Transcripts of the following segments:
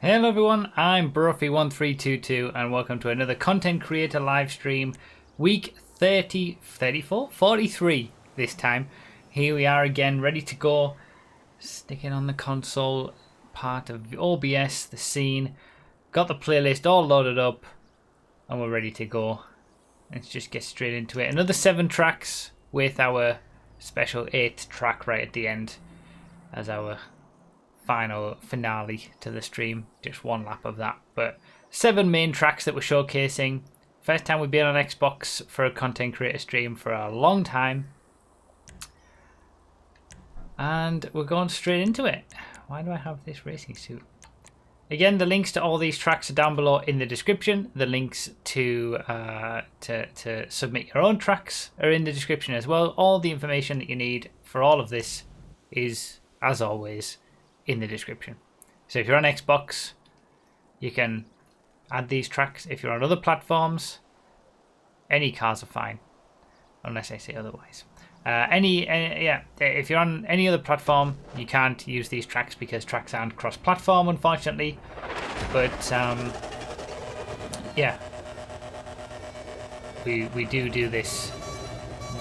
Hello everyone, I'm Burfy1322 and welcome to another content creator live stream, week 43 this time. Here we are again, ready to go, sticking on the console part of OBS, the scene, got the playlist all loaded up and we're ready to go. Let's just get straight into it. Another 7 tracks with our special 8th track right at the end as our final finale to the stream. Just one lap of that, but 7 main tracks that we're showcasing. First time we've been on Xbox for a content creator stream for a long time, and we're going straight into it. Why do I have this racing suit? Again, the links to all these tracks are down below in the description. The links to submit your own tracks are in the description as well. All the information that you need for all of this is, as always, in the description. So if you're on Xbox, you can add these tracks. If you're on other platforms, any cars are fine, unless I say otherwise. If you're on any other platform, you can't use these tracks because tracks aren't cross-platform, unfortunately. But yeah, we do this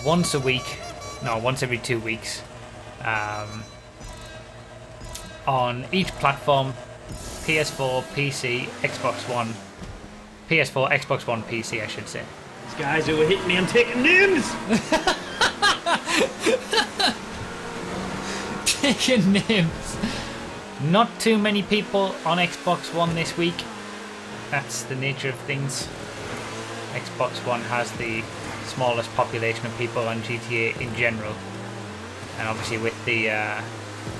once a week, no, once every 2 weeks. On each platform, PS4, PC, Xbox One, PS4, Xbox One, PC, I should say. These guys who were hitting me, I'm taking names! Taking names. Not too many people on Xbox One this week. That's the nature of things. Xbox One has the smallest population of people on GTA in general. And obviously with the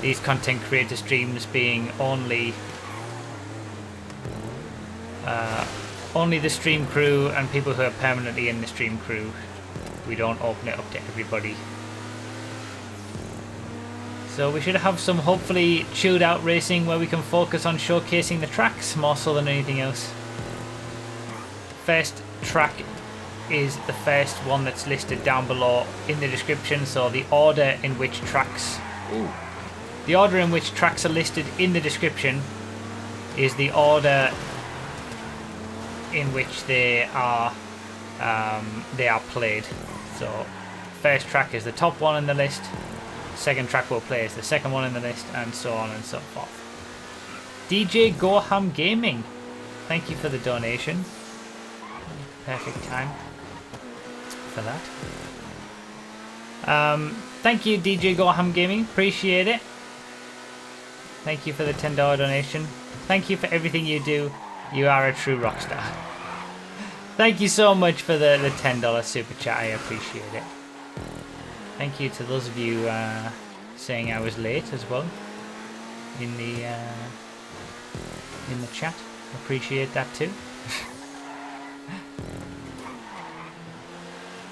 these content creator streams being only the stream crew and people who are permanently in the stream crew, we don't open it up to everybody. So we should have some hopefully chilled out racing where we can focus on showcasing the tracks more so than anything else. First track is the first one that's listed down below in the description, so the order in which tracks are listed in the description is the order in which they are played. So first track is the top one in the list, second track we'll play is the second one in the list, and so on and so forth. DJ Goham Gaming, thank you for the donation. Perfect time for that. Thank you DJ Goham Gaming, appreciate it. Thank you for the $10 donation. Thank you for everything you do. You are a true rock star. Thank you so much for the $10 super chat. I appreciate it. Thank you to those of you saying I was late as well in the chat. Appreciate that too.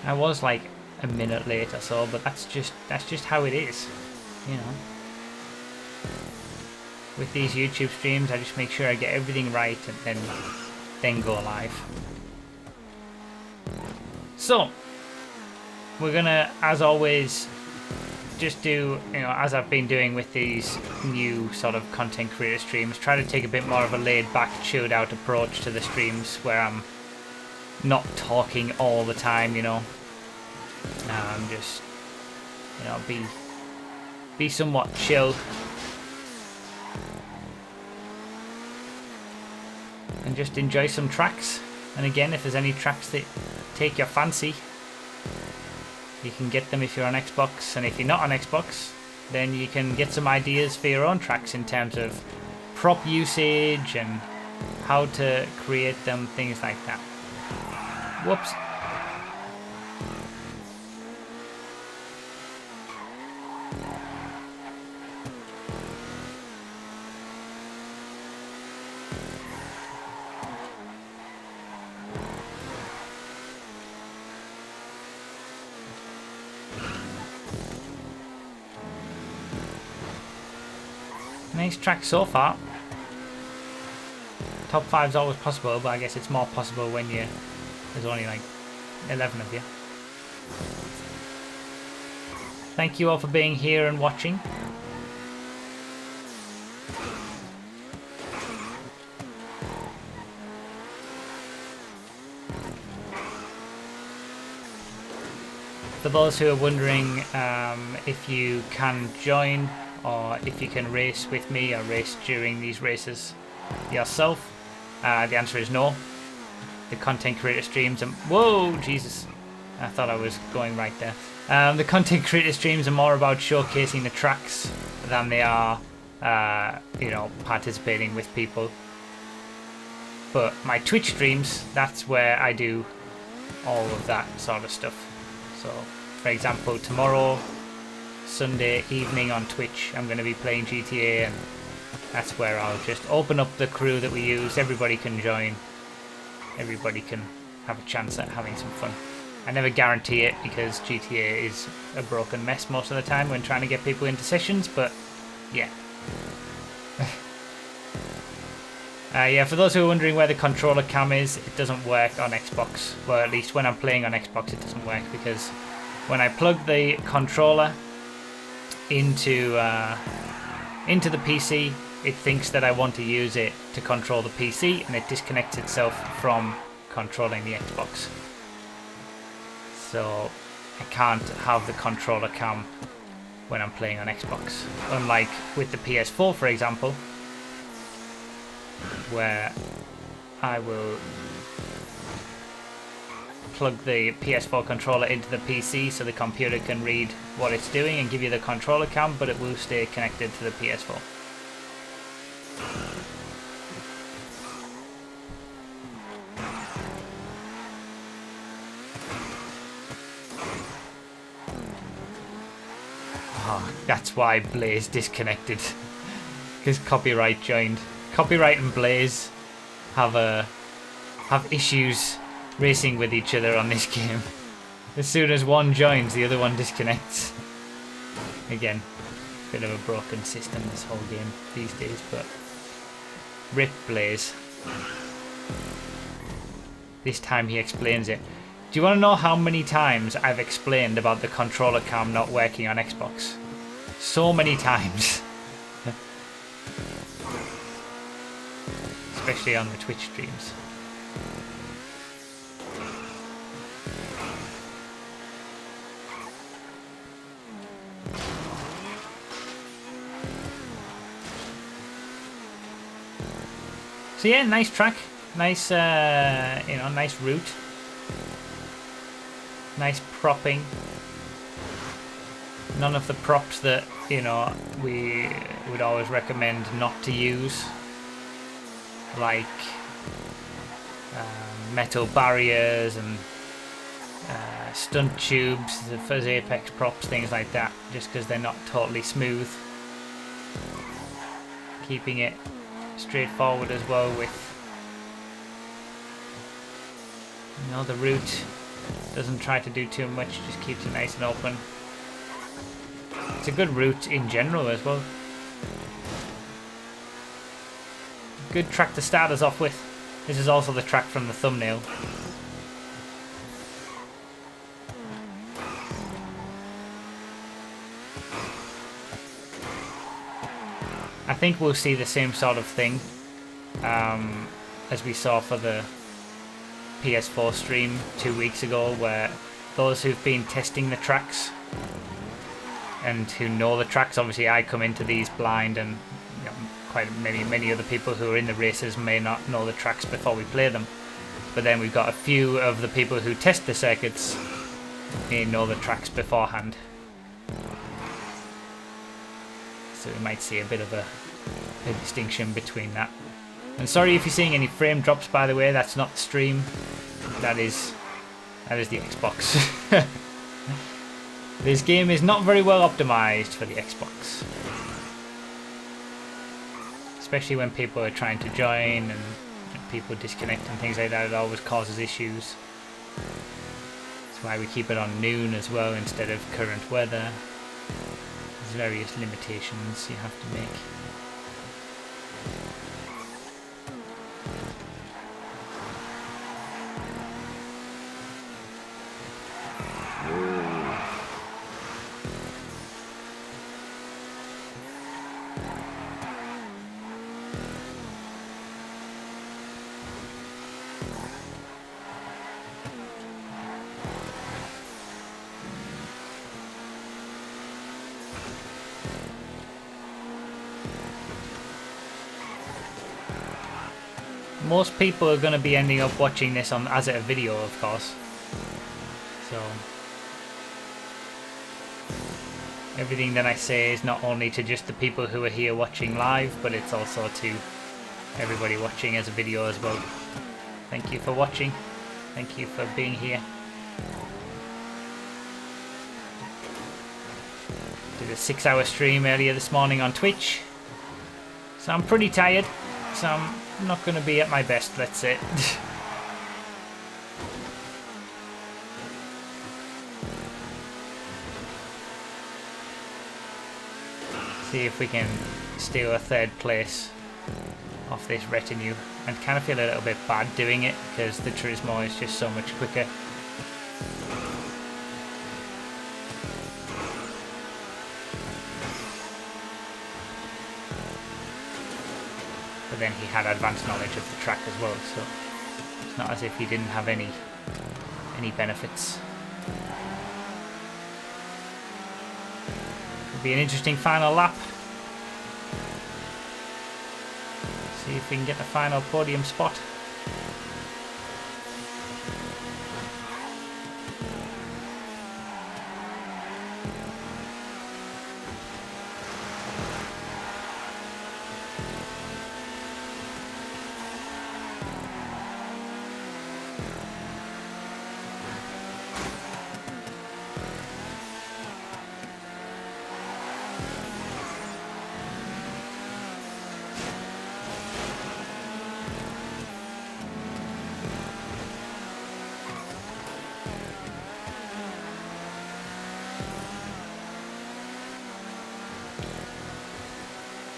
I was like a minute late or so, but that's just how it is, you know. With these YouTube streams, I just make sure I get everything right and then go live. So we're gonna, as always, just do, you know, as I've been doing with these new sort of content creator streams, try to take a bit more of a laid back, chilled out approach to the streams where I'm not talking all the time, you know. Just, you know, be somewhat chill. And just enjoy some tracks. And again, if there's any tracks that take your fancy, you can get them if you're on Xbox. And if you're not on Xbox, then you can get some ideas for your own tracks in terms of prop usage and how to create them, things like that. Whoops. Nice track so far. Top 5 is always possible, but I guess it's more possible when there's only like 11 of you. Thank you all for being here and watching. those who are wondering if you can join or if you can race with me or race during these races yourself, the answer is no. The content creator streams are... Whoa, Jesus. I thought I was going right there. The content creator streams are more about showcasing the tracks than they are, you know, participating with people. But my Twitch streams, that's where I do all of that sort of stuff. So, for example, tomorrow, Sunday evening on Twitch, I'm going to be playing GTA, and that's where I'll just open up the crew that we use. Everybody can join. Everybody can have a chance at having some fun. I never guarantee it because GTA is a broken mess most of the time when trying to get people into sessions, but yeah. Yeah, for those who are wondering where the controller cam is, it doesn't work on Xbox. Well, at least when I'm playing on Xbox it doesn't work, because when I plug the controller into the PC, it thinks that I want to use it to control the PC, and it disconnects itself from controlling the Xbox. So I can't have the controller cam when I'm playing on Xbox. Unlike with the PS4, for example, where I will plug the PS4 controller into the PC so the computer can read what it's doing and give you the controller cam, but it will stay connected to the PS4. Oh, that's why Blaze disconnected, because Copyright joined. Copyright and Blaze have issues racing with each other on this game. As soon as one joins, the other one disconnects. Again, bit of a broken system this whole game these days, but rip Blaze. This time he explains it. Do you want to know how many times I've explained about the controller cam not working on Xbox? So many times. Especially on the Twitch streams. So yeah, nice track, nice, you know, nice route, nice propping. None of the props that, you know, we would always recommend not to use, like metal barriers and stunt tubes, the fuzz apex props, things like that, just because they're not totally smooth. Keeping it straightforward as well with, you know, the route doesn't try to do too much, just keeps it nice and open. It's a good route in general as well. Good track to start us off with. This is also the track from the thumbnail. I think we'll see the same sort of thing as we saw for the PS4 stream 2 weeks ago, where those who've been testing the tracks and who know the tracks, obviously I come into these blind, and you know, quite many other people who are in the races may not know the tracks before we play them. But then we've got a few of the people who test the circuits who know the tracks beforehand. So we might see a bit of a distinction between that. And sorry if you're seeing any frame drops, by the way, that's not the stream. That is the Xbox. This game is not very well optimized for the Xbox. Especially when people are trying to join and people disconnect and things like that, it always causes issues. That's why we keep it on noon as well instead of current weather. There's various limitations you have to make. most people are going to be ending up watching this on as a video, of course. So everything that I say is not only to just the people who are here watching live, but it's also to everybody watching as a video as well. Thank you for watching. Thank you for being here. Did a 6-hour stream earlier this morning on Twitch. So I'm pretty tired. So I'm not going to be at my best, let's say. See if we can steal a 3rd place off this retinue. I kind of feel a little bit bad doing it because the Turismo is just so much quicker. But then he had advanced knowledge of the track as well, so it's not as if he didn't have any benefits. It'll be an interesting final lap. See if we can get the final podium spot.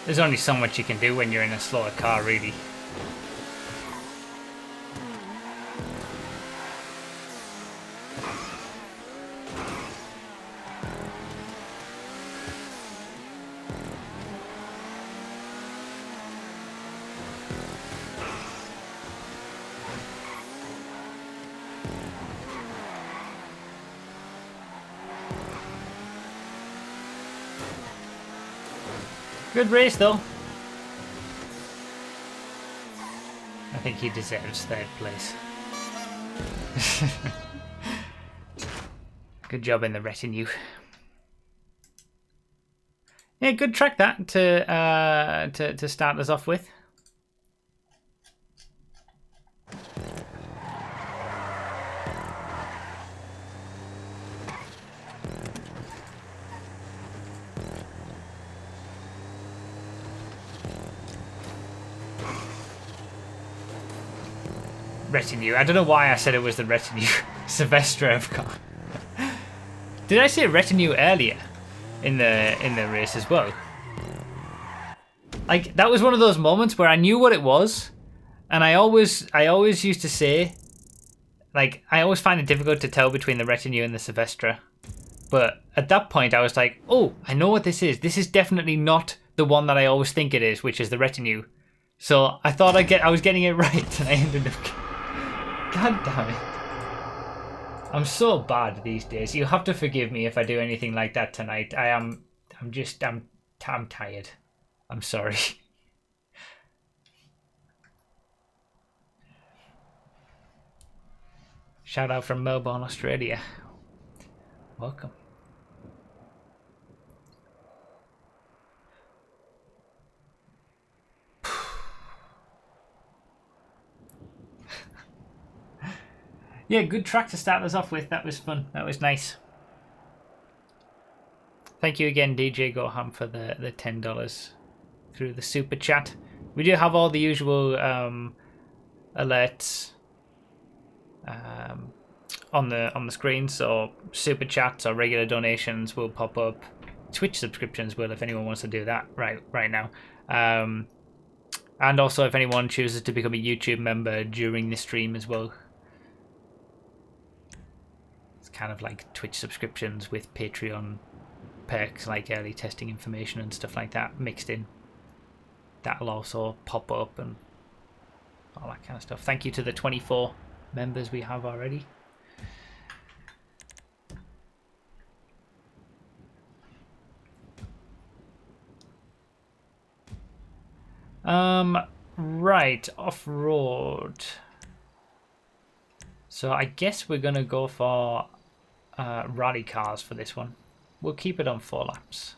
There's only so much you can do when you're in a slower car, really. Good race, though. I think he deserves 3rd place. Good job in the retinue. Yeah, good track that to start us off with. Retinue. I don't know why I said it was the retinue. Silvestre, of course. Did I say retinue earlier in the race as well? Like, that was one of those moments where I knew what it was, and I always used to say, like, I always find it difficult to tell between the retinue and the Silvestre. But at that point, I was like, oh, I know what this is. This is definitely not the one that I always think it is, which is the retinue. So I thought I was getting it right, and I ended up. God damn it. I'm so bad these days. You have to forgive me if I do anything like that tonight. I'm tired. I'm sorry. Shout out from Melbourne, Australia. Welcome. Yeah, good track to start us off with. That was fun. That was nice. Thank you again, DJ Goham, for the $10 through the super chat. We do have all the usual alerts on the screen, so super chats or regular donations will pop up. Twitch subscriptions will, if anyone wants to do that right now. And also if anyone chooses to become a YouTube member during the stream as well. Kind of like Twitch subscriptions with Patreon perks like early testing information and stuff like that mixed in. That'll also pop up and all that kind of stuff. Thank you to the 24 members we have already. Right, off-road. So I guess we're going to go for rally cars for this one. We'll keep it on 4 laps.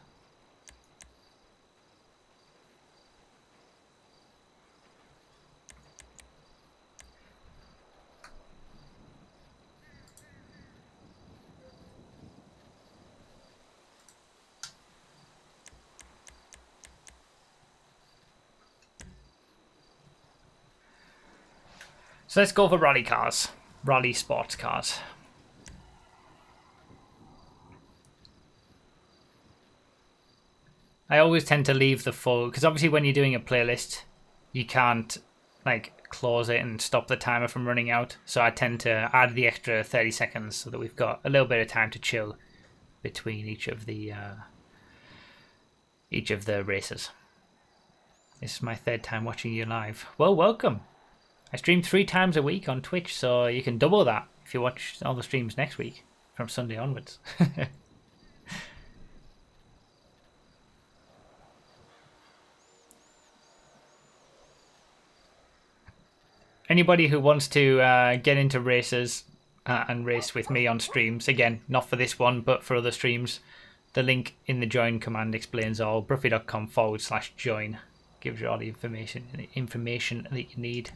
So let's go for rally cars. Rally sports cars. I always tend to leave the full, because obviously when you're doing a playlist, you can't like close it and stop the timer from running out. So I tend to add the extra 30 seconds so that we've got a little bit of time to chill between each of the races. This is my 3rd time watching you live. Well, welcome. I stream 3 times a week on Twitch, so you can double that if you watch all the streams next week from Sunday onwards. Anybody who wants to get into races and race with me on streams, again, not for this one, but for other streams, the link in the join command explains all. Bruffy.com/join gives you all the information that you need.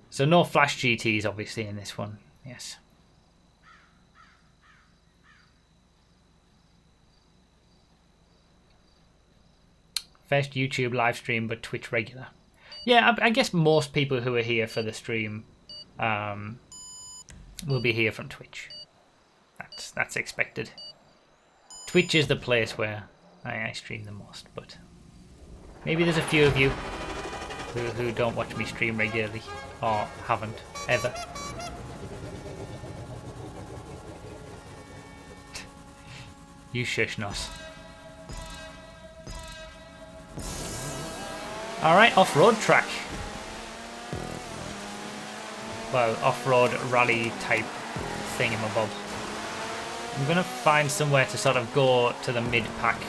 So no Flash GTs, obviously, in this one. Yes. First YouTube live stream, but Twitch regular. Yeah, I guess most people who are here for the stream will be here from Twitch. That's expected. Twitch is the place where I stream the most, but maybe there's a few of you who don't watch me stream regularly or haven't ever. You shush nos. Alright, off-road track. Well, off-road rally type thingamabob. I'm going to find somewhere to sort of go to the mid-pack.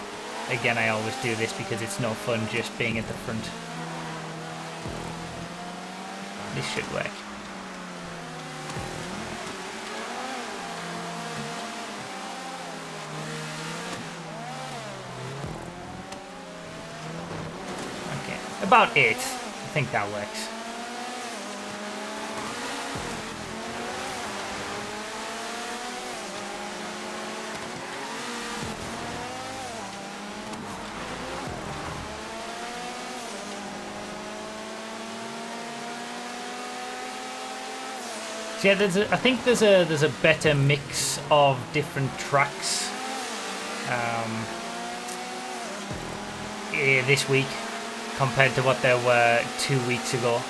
Again, I always do this because it's no fun just being at the front. This should work. Okay, about 8th. I think that works. So yeah, I think there's a better mix of different tracks this week compared to what there were 2 weeks ago.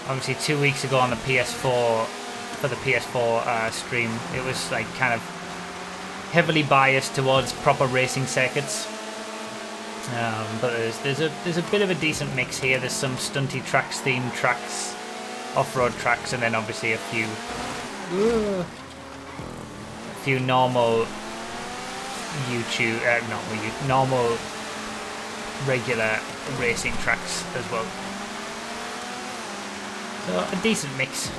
Obviously, 2 weeks ago on the PS4 for the PS4 stream, it was like kind of heavily biased towards proper racing circuits. But there's a bit of a decent mix here. There's some stunty tracks, themed tracks, off-road tracks, and then obviously a few normal normal regular racing tracks as well. So a decent mix.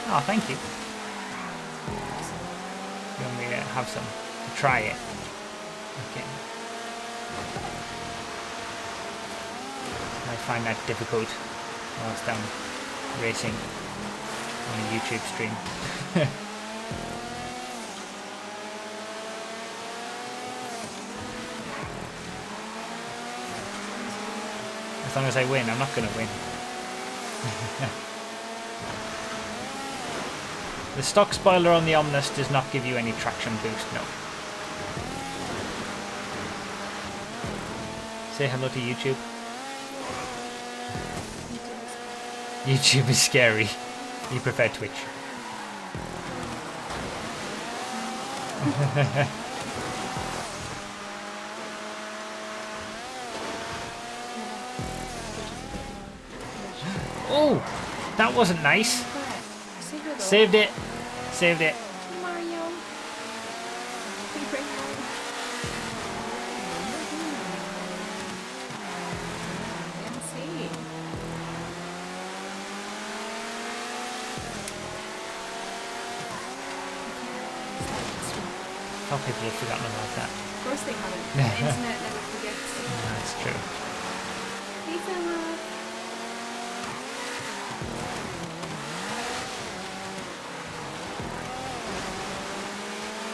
Oh, thank you. You want me to have some? To try it? Okay. I find that difficult whilst I'm racing on a YouTube stream. As long as I win, I'm not going to win. The stock spoiler on the Omnus does not give you any traction boost, no. Say hello to YouTube. YouTube is scary. You prefer Twitch. Oh, that wasn't nice. Saved it. Saved it. thought people had forgotten about that. Of course they haven't. The internet never forgets. That's true. Hey, Fella.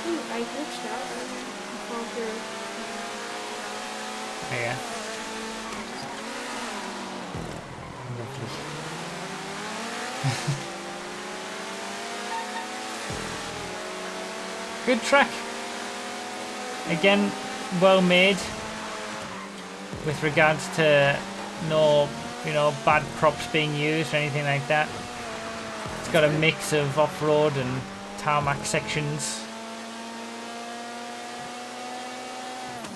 Ooh, I glitched out. I fall through. Yeah. Lovely. Good track. Again, well made. With regards to no, bad props being used or anything like that. It's got a mix of off-road and tarmac sections.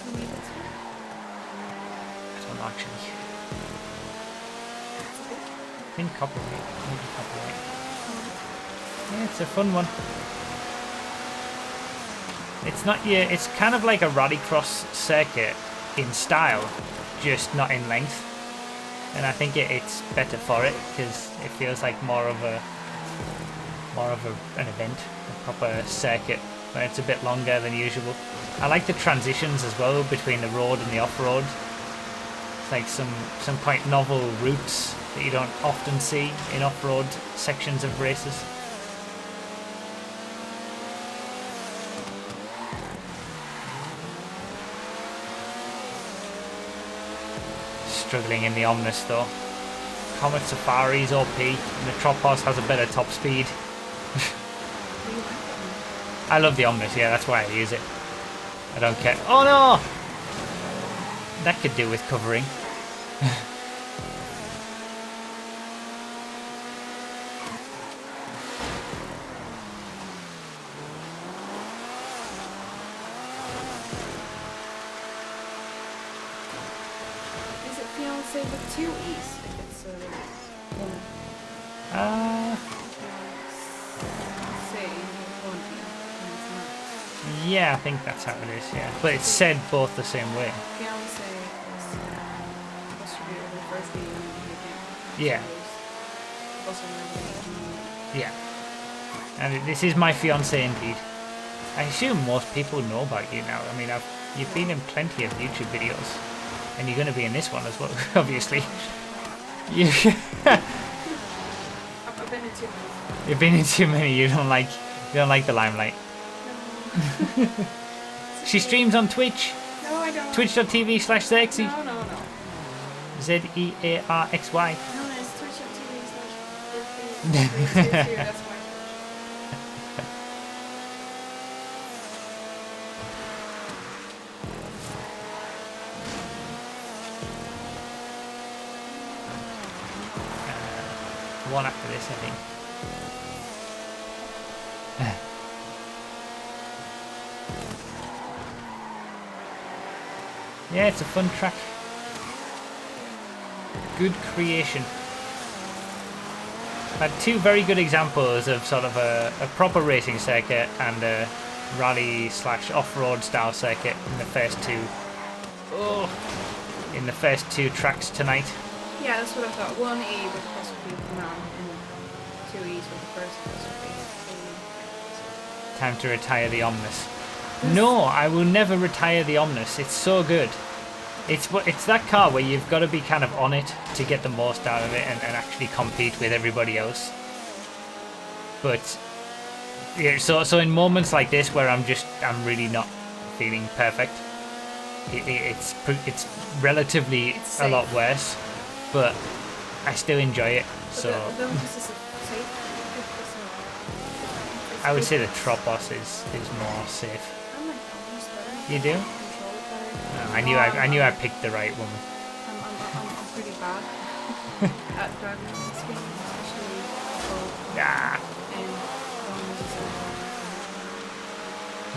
I don't know actually. I think copyright. Maybe copyright. Yeah, it's a fun one. It's not it's kind of like a rallycross circuit in style, just not in length. And I think it's better for it because it feels like more of an event, a proper circuit, where it's a bit longer than usual. I like the transitions as well between the road and the off-road. It's like some quite novel routes that you don't often see in off-road sections of races. Struggling in the Omnis though. Comet Safari's OP and the Tropos has a better top speed. I love the Omnis, yeah, that's why I use it. I don't care. Oh no! That could do with covering. Fiance with 2 E's if it's a woman. Say 1 E and it's not. Yeah, I think that's how it is, yeah. But it's said both the same way. Fiance is supposed to be the first E and Yeah. Also Yeah. And this is my fiance indeed. I assume most people know about you now. I mean, you've been in plenty of YouTube videos. And you're going to be in this one as well, obviously. I've been in too many. You've been in too many. You don't like the limelight. No. She streams on Twitch. No, I don't. Twitch.tv/Zerxy. No. ZEARXY. No, it's Twitch.tv/Zerxy. That's why. One after this, I think. Yeah, it's a fun track. Good creation. Had 2 very good examples of sort of a proper racing circuit and a rally/off-road style circuit in the first 2. Oh, in the first 2 tracks tonight. Yeah, that's what I thought. 1 E would possibly be man and 2 E's with the first possibly. Time to retire the Omnis. No, I will never retire the Omnis. It's so good. It's that car where you've got to be kind of on it to get the most out of it and actually compete with everybody else. But yeah, so in moments like this where I'm really not feeling perfect, it's relatively a lot worse. But I still enjoy it, so I would say the Tropos is more safe. You do? No, I knew I picked the right one. I'm pretty bad at driving this game, especially Ah. and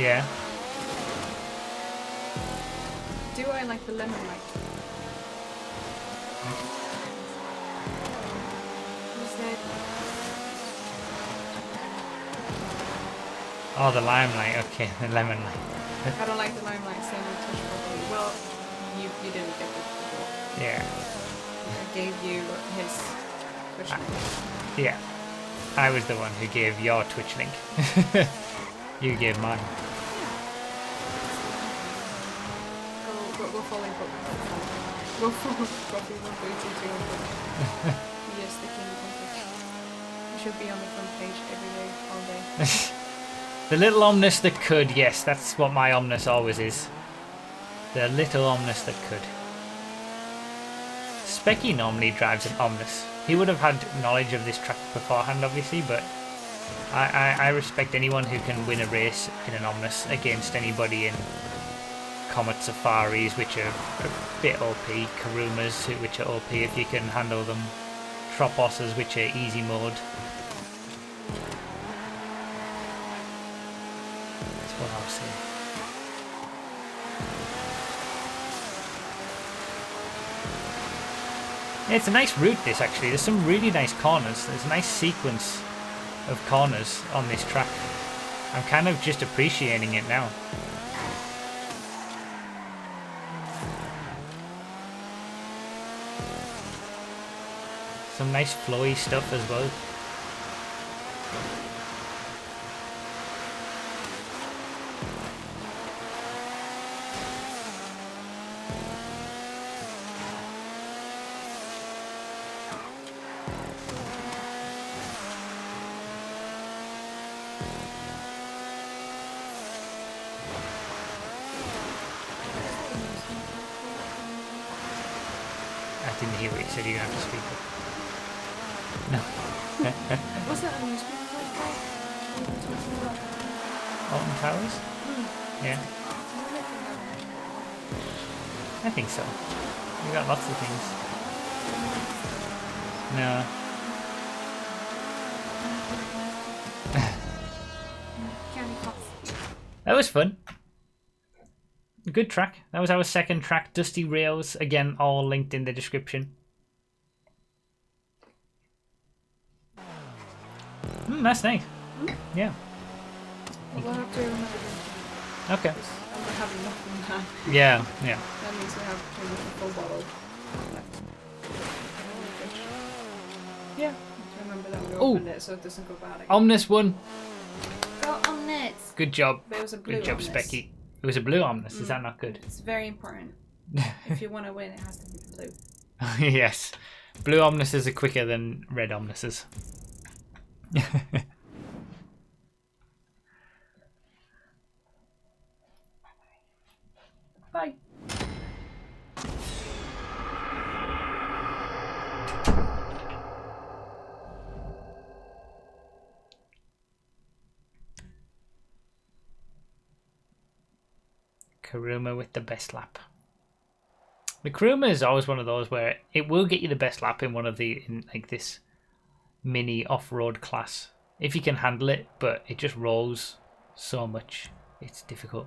Yeah. do I like the lemon light? Oh, the limelight. Okay, the lemon light. I don't like the limelight saying we touch properly. Well, you didn't get this before. Yeah. I gave you his Twitch link. Yeah. I was the one who gave your Twitch link. You gave mine. go fully booked. Go full coffee 1.200. Yes, the king of it should be on the front page every day, all day. The little omnus that could, yes, that's what my omnus always is. The little omnus that could. Specky normally drives an omnus. He would have had knowledge of this track beforehand, obviously, but I respect anyone who can win a race in an omnus against anybody in Comet Safaris, which are a bit OP, Karumas, which are OP if you can handle them, Troposes, which are easy mode. That's what I'll say. Yeah, it's a nice route, this, actually. There's some really nice corners. There's a nice sequence of corners on this track. I'm kind of just appreciating it now. Some nice flowy stuff as well. I didn't hear what you said, you're going to have to speak up. No. What's that amusement park called? Alton Towers? Yeah, I think so. We got lots of things. No. Candy Pops. That was fun. Good track. That was our second track, Dusty Rails. Again, all linked in the description. That's nice. Yeah. We'll have to remember them. Okay. And we're having enough in time. Yeah, yeah. That means we have pretty much a full bottle left. Yeah. To remember that we Ooh. opened it so it doesn't go bad again. Omnus won. Go Omnus! Good job. But it was a blue Good job, Omnus. Specky. It was a blue Omnus. Is that not good? It's very important. If you want to win, it has to be blue. Yes. Blue Omnuses are quicker than red Omnuses. Bye. Karuma with the best lap. The Karuma is always one of those where it will get you the best lap in one of the in like this mini off-road class if you can handle it, but it just rolls so much. It's difficult.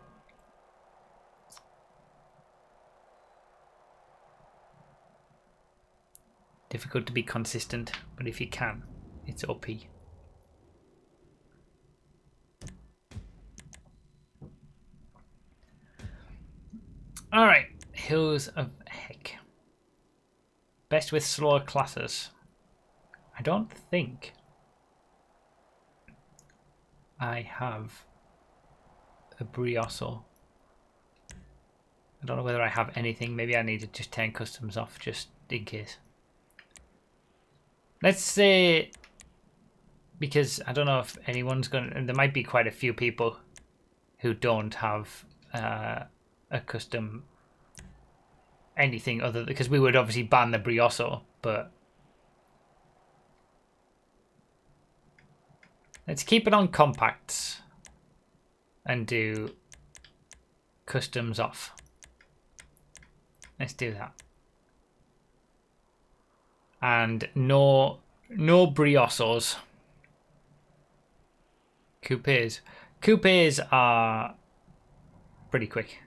Difficult to be consistent, but if you can, it's OP. Alright, Hills of Heck. Best with slower classes. I don't think I have a Brioso. I don't know whether I have anything. Maybe I need to just turn customs off just in case. Let's say, because I don't know if anyone's going to, and there might be quite a few people who don't have a custom anything other, because we would obviously ban the Brioso, but let's keep it on compacts and do customs off. Let's do that. And no Briosos. Coupes. Coupes are pretty quick,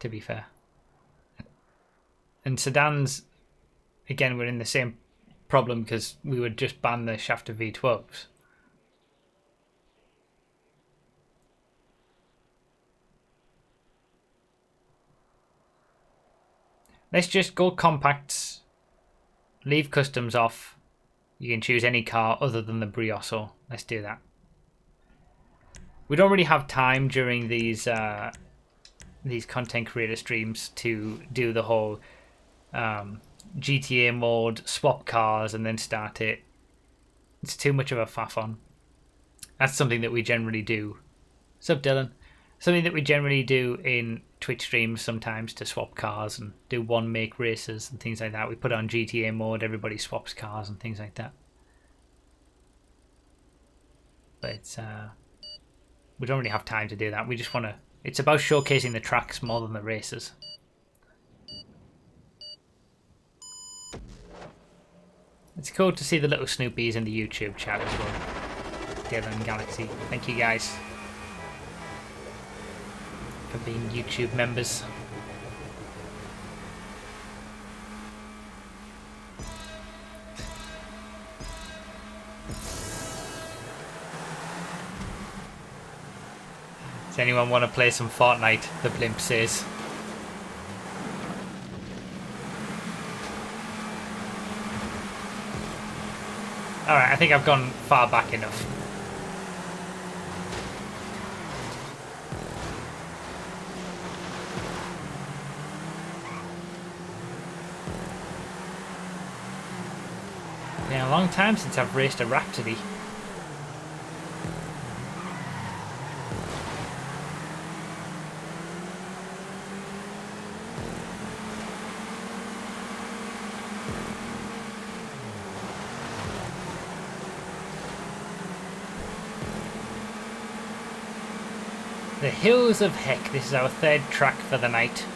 to be fair. And sedans, again, we're in the same problem because we would just ban the shafted V12s. Let's just go compacts. Leave customs off. You can choose any car other than the Brioso. Let's do that. We don't really have time during these these content creator streams to do the whole GTA mode, swap cars, and then start it. It's too much of a faff on. That's something that we generally do. What's up, Dylan? Something that we generally do in Twitch streams sometimes, to swap cars and do one make races and things like that. We put it on GTA mode, everybody swaps cars and things like that. But it's we don't really have time to do that. We just want to. It's about showcasing the tracks more than the races. It's cool to see the little Snoopies in the YouTube chat as well. Dylan and Galaxy, thank you guys for being YouTube members. Does anyone want to play some Fortnite? The blimp says. Alright, I think I've gone far back enough. Been a long time since I've raced a Rhapsody. The Hills of Heck. This is our third track for the night.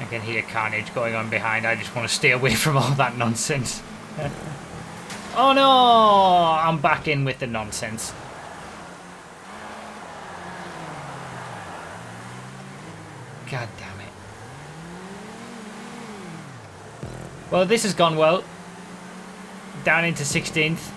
I can hear carnage going on behind. I just want to stay away from all that nonsense. Oh no! I'm back in with the nonsense. God damn it. Well, this has gone well. Down into 16th.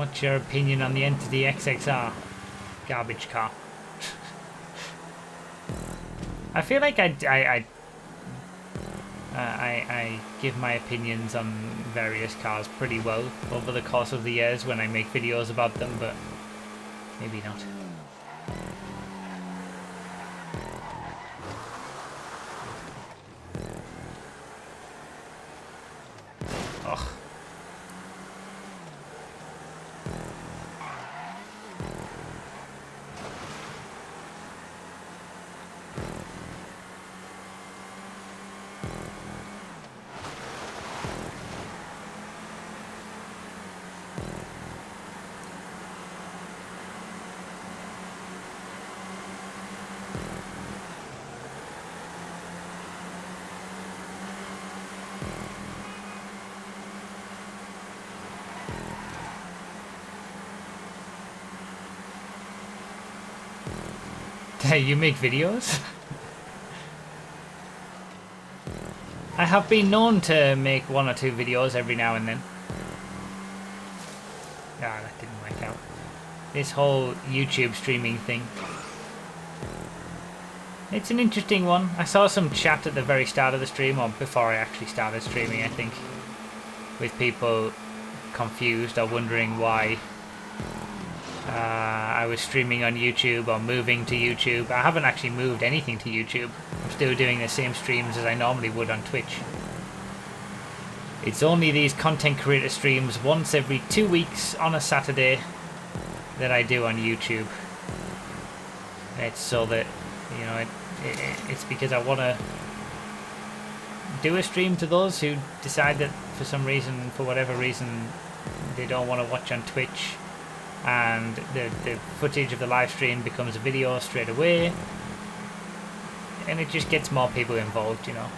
What's your opinion on the Entity XXR? Garbage car. I feel like I give my opinions on various cars pretty well over the course of the years when I make videos about them, but maybe not. Ugh. You make videos? I have been known to make 1 or 2 videos every now and then. Ah, that didn't work out. This whole YouTube streaming thing. It's an interesting one. I saw some chat at the very start of the stream, or before I actually started streaming, I think, with people confused or wondering why I was streaming on YouTube or moving to YouTube. I haven't actually moved anything to YouTube. I'm still doing the same streams as I normally would on Twitch. It's only these content creator streams once every 2 weeks on a Saturday that I do on YouTube. It's so that, you know, it's because I want to do a stream to those who decide that for some reason, for whatever reason, they don't want to watch on Twitch, and the footage of the live stream becomes a video straight away, and it just gets more people involved, you know.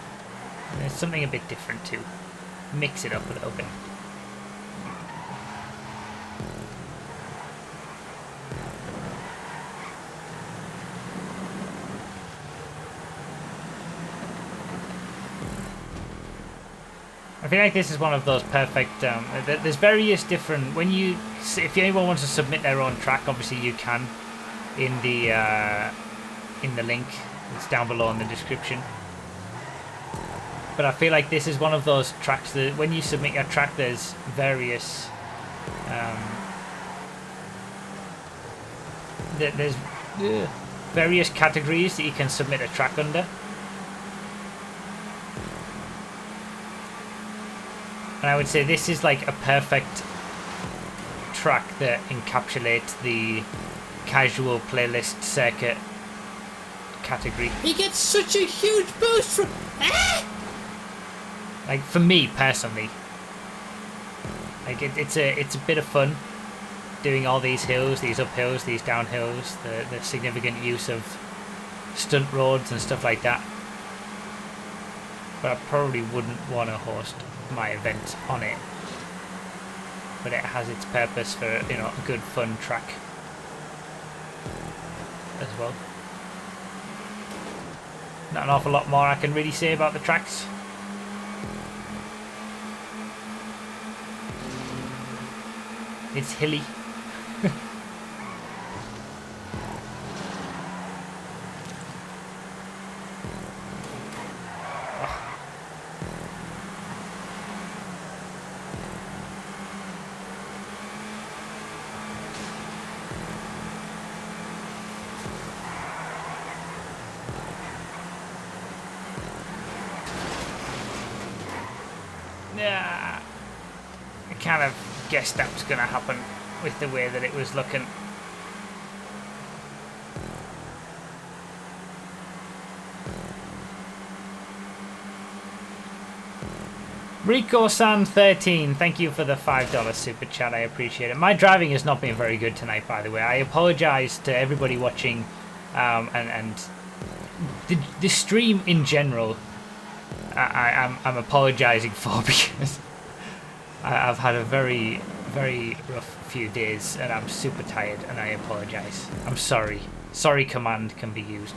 And it's something a bit different too. Mix it up a little bit. I feel like this is one of those perfect. There's various different. If anyone wants to submit their own track, obviously you can, in the link. It's down below in the description. But I feel like this is one of those tracks that when you submit your track, there's various. There's various categories that you can submit a track under. And I would say this is like a perfect track that encapsulates the casual playlist circuit category. He gets such a huge boost from... Like, for me, personally. Like, it's a bit of fun doing all these hills, these uphills, these downhills, the significant use of stunt roads and stuff like that. But I probably wouldn't want to host my event on it, but it has its purpose for, you know, a good fun track as well. Not an awful lot more I can really say about the tracks. It's hilly. Yeah, I kind of guessed that was going to happen with the way that it was looking. Rico-san13, thank you for the $5 super chat, I appreciate it. My driving has not been very good tonight, by the way. I apologise to everybody watching, and the stream in general. I'm apologising for, because I've had a very, very rough few days and I'm super tired, and I apologise. I'm sorry. Sorry command can be used.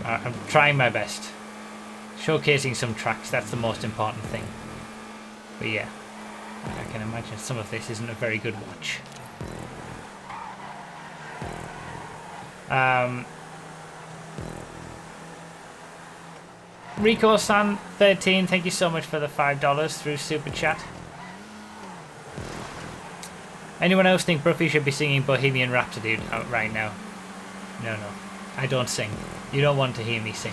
I'm trying my best. Showcasing some tracks, that's the most important thing. But yeah, I can imagine some of this isn't a very good watch. Rico-san13, thank you so much for the $5 through Super Chat. Anyone else think Bruffy should be singing Bohemian Rhapsody right now? No, no. I don't sing. You don't want to hear me sing.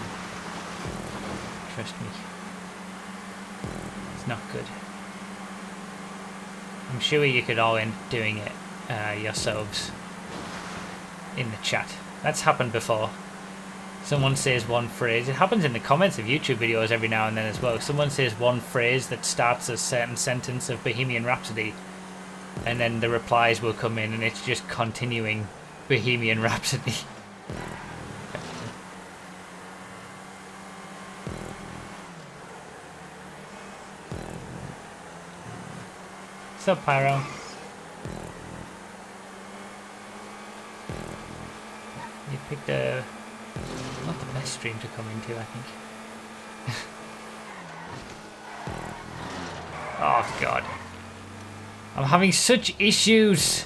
Trust me. It's not good. I'm sure you could all end doing it yourselves in the chat. That's happened before. Someone says one phrase. It happens in the comments of YouTube videos every now and then as well. Someone says one phrase that starts a certain sentence of Bohemian Rhapsody, and then the replies will come in and it's just continuing Bohemian Rhapsody. What's up, Pyro? You picked a... not the best stream to come into, I think. Oh god. I'm having such issues.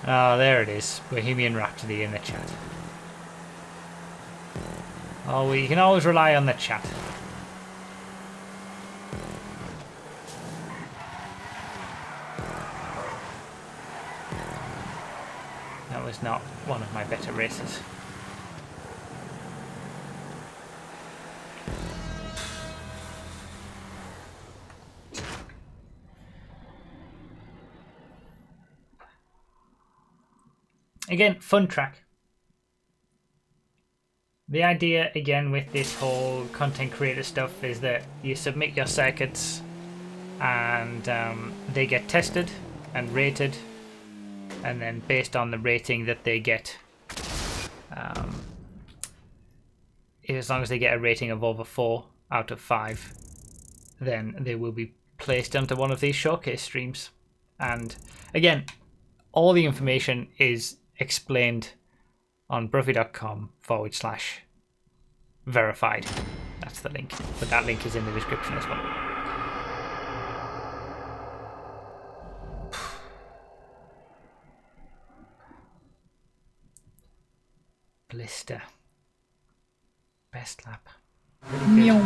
Oh, there it is. Bohemian Rhapsody in the chat. Oh, you can always rely on the chat. That was not one of my better races. Again, fun track. The idea, again, with this whole content creator stuff is that you submit your circuits and they get tested and rated, and then based on the rating that they get, as long as they get a rating of over 4 out of 5, then they will be placed onto one of these showcase streams. And again, all the information is explained on bruffy.com/verified. That's the link, but that link is in the description as well. Blister. Best lap. Really good.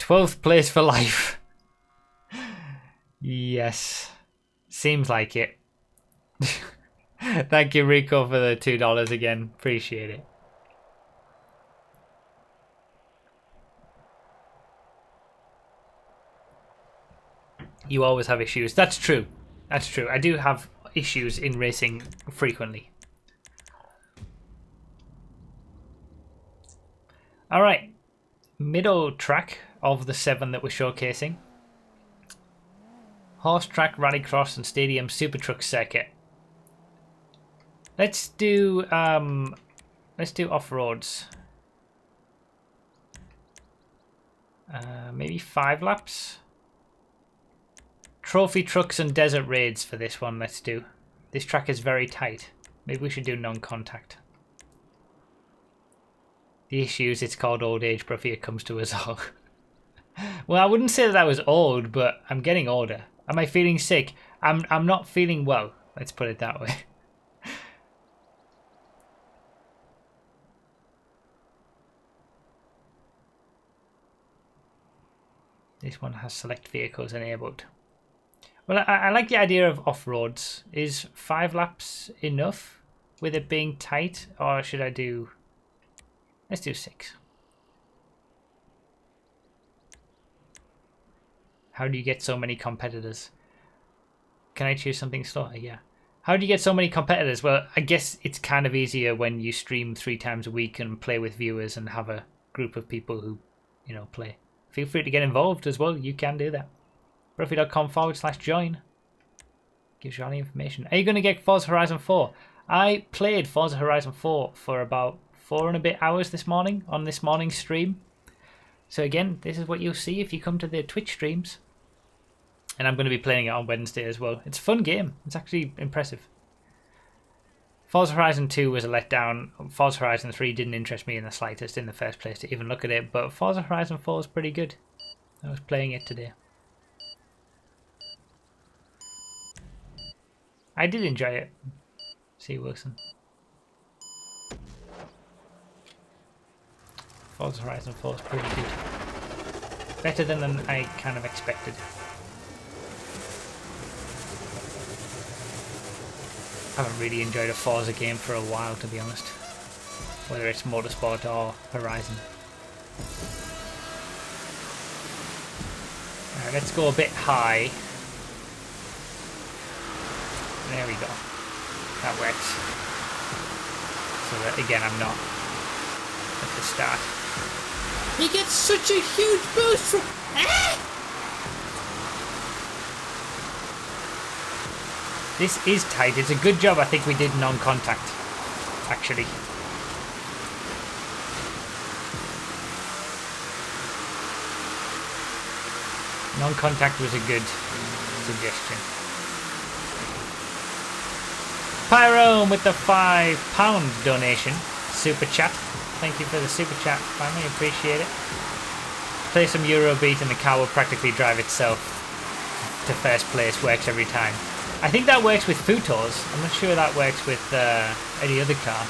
12th place for life. Yes. Seems like it. Thank you, Rico, for the $2 again. Appreciate it. You always have issues. That's true. That's true. I do have issues in racing frequently. Alright. Middle track of the 7 that we're showcasing. Horse track, rallycross, and stadium super truck circuit. Let's do off-roads. Maybe 5 laps. Trophy trucks and desert raids for this one. Let's do. This track is very tight. Maybe we should do non-contact. The issue is it's called old age, Bruffy. It comes to us all. Well, I wouldn't say that I was old, but I'm getting older. Am I feeling sick? I'm not feeling well. Let's put it that way. This one has select vehicles enabled. Well, I like the idea of off-roads. Is 5 laps enough with it being tight, or should I do... Let's do 6. How do you get so many competitors? Can I choose something slower? Yeah. How do you get so many competitors? Well, I guess it's kind of easier when you stream 3 times a week and play with viewers and have a group of people who, you know, play. Feel free to get involved as well. You can do that. Bruffy.com/join. Gives you all the information. Are you going to get Forza Horizon 4? I played Forza Horizon 4 for about 4 and a bit hours this morning on this morning's stream. So again, this is what you'll see if you come to the Twitch streams. And I'm going to be playing it on Wednesday as well. It's a fun game. It's actually impressive. Forza Horizon 2 was a letdown. Forza Horizon 3 didn't interest me in the slightest in the first place to even look at it. But Forza Horizon 4 is pretty good. I was playing it today. I did enjoy it. See you, Wilson. Forza Horizon 4 is pretty good. Better than I kind of expected. I haven't really enjoyed a Forza game for a while, to be honest. Whether it's Motorsport or Horizon. Alright, let's go a bit high. There we go. That works. So that, again, I'm not at the start. He gets such a huge boost from... Ah! This is tight. It's a good job I think we did non-contact, actually. Non-contact was a good suggestion. Pyrone with the £5 donation. Super chat. Thank you for the super chat, family. Appreciate it. Play some Eurobeat and the car will practically drive itself to first place. Works every time. I think that works with Futos. I'm not sure that works with any other car.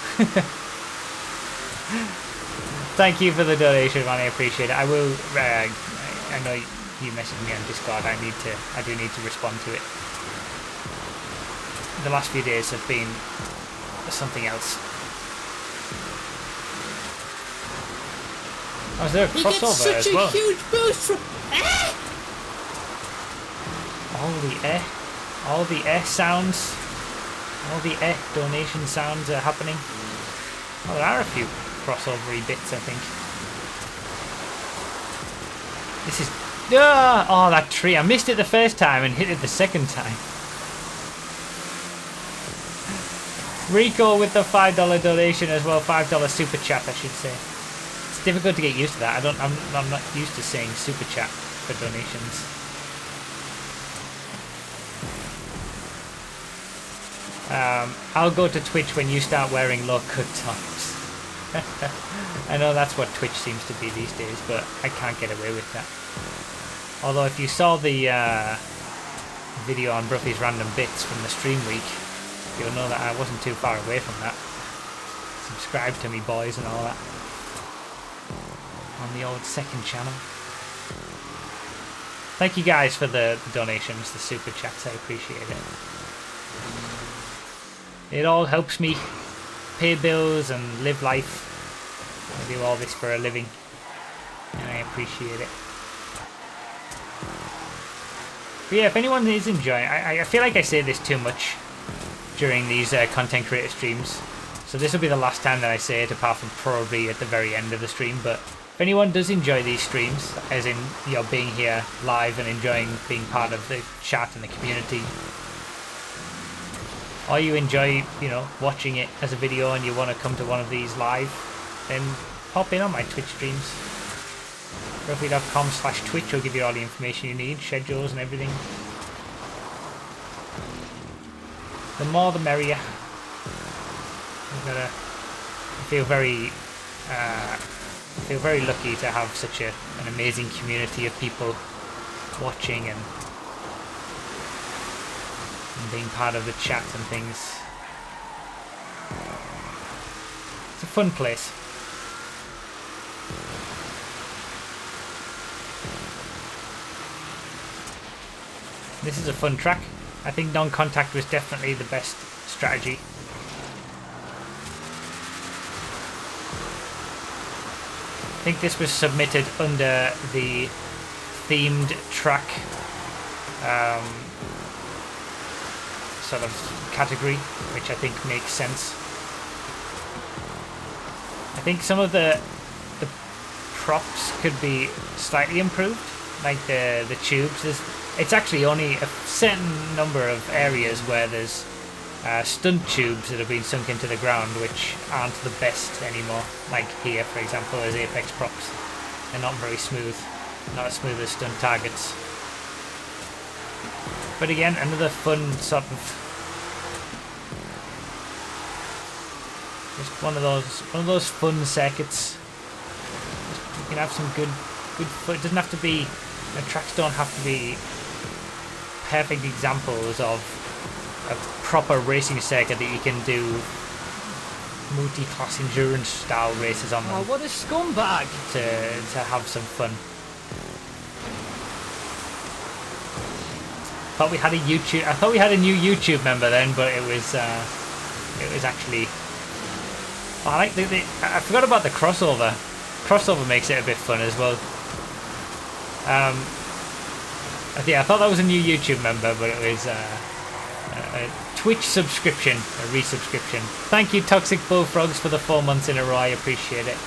Thank you for the donation, man. I appreciate it. I will. I know you messaged me on Discord. I do need to respond to it. The last few days have been something else. Oh, is there a crossover as well? Huge boost from all the sounds, all the donation sounds are happening. Well, there are a few crossovery bits, I think. This is oh, that tree! I missed it the first time and hit it the second time. Rico with the $5 donation as well, $5 super chat, I should say. It's difficult to get used to that. I'm not used to saying super chat for donations. I'll go to Twitch when you start wearing low-cut tops. I know that's what Twitch seems to be these days, but I can't get away with that. Although if you saw the video on Bruffy's Random Bits from the stream week, you'll know that I wasn't too far away from that. Subscribe to me, boys, and all that. On the old second channel. Thank you guys for the donations, the super chats, I appreciate it. It all helps me pay bills and live life. I do all this for a living, and I appreciate it. But yeah, if anyone is enjoying, I feel like I say this too much during these content creator streams, so this will be the last time that I say it, apart from probably at the very end of the stream. But if anyone does enjoy these streams, as in, you know, being here live and enjoying being part of the chat and the community, or you enjoy, you know, watching it as a video and you want to come to one of these live, then pop in on my Twitch streams. Ruffy.com/Twitch will give you all the information you need, schedules and everything. The more the merrier. I feel very lucky to have such an amazing community of people watching and being part of the chat and things. It's a fun place. This is a fun track. I think non-contact was definitely the best strategy. I think this was submitted under the themed track sort of category, which I think makes sense. I think some of the props could be slightly improved, like the tubes. It's actually only a certain number of areas where there's stunt tubes that have been sunk into the ground, which aren't the best anymore. Like here, for example, as Apex props. They're not very smooth, not as smooth as stunt targets. But again, another fun sort of, just one of those fun circuits. You can have some good fun. It doesn't have to be. Tracks don't have to be perfect examples of a proper racing circuit that you can do multi-class endurance style races on them. Oh, what a scumbag! To have some fun. I thought we had a new YouTube member then, but it was actually. Oh, I forgot about the crossover. Crossover makes it a bit fun as well. Yeah, I thought that was a new YouTube member, but it was a Twitch subscription, a resubscription. Thank you, Toxic Bullfrogs, for the 4 months in a row. I appreciate it.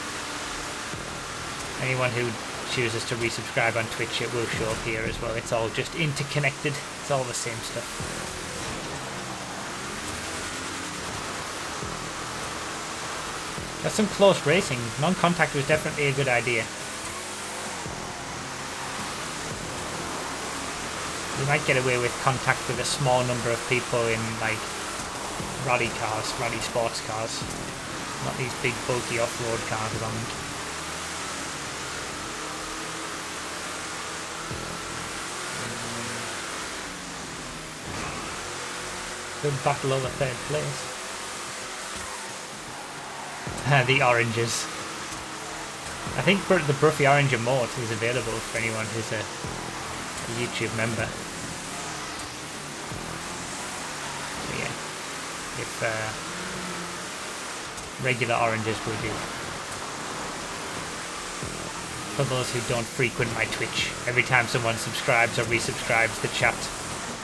Anyone who chooses to resubscribe on Twitch, it will show up here as well. It's all just interconnected. It's all the same stuff. That's some close racing. Non-contact was definitely a good idea. You might get away with contact with a small number of people in like rally cars, rally sports cars, not these big bulky off-road cars, I don't think. Good battle over third place. The oranges. I think the Bruffy Orange emote is available for anyone who's a YouTube member. So yeah, if regular oranges will do. For those who don't frequent my Twitch, every time someone subscribes or resubscribes, the chat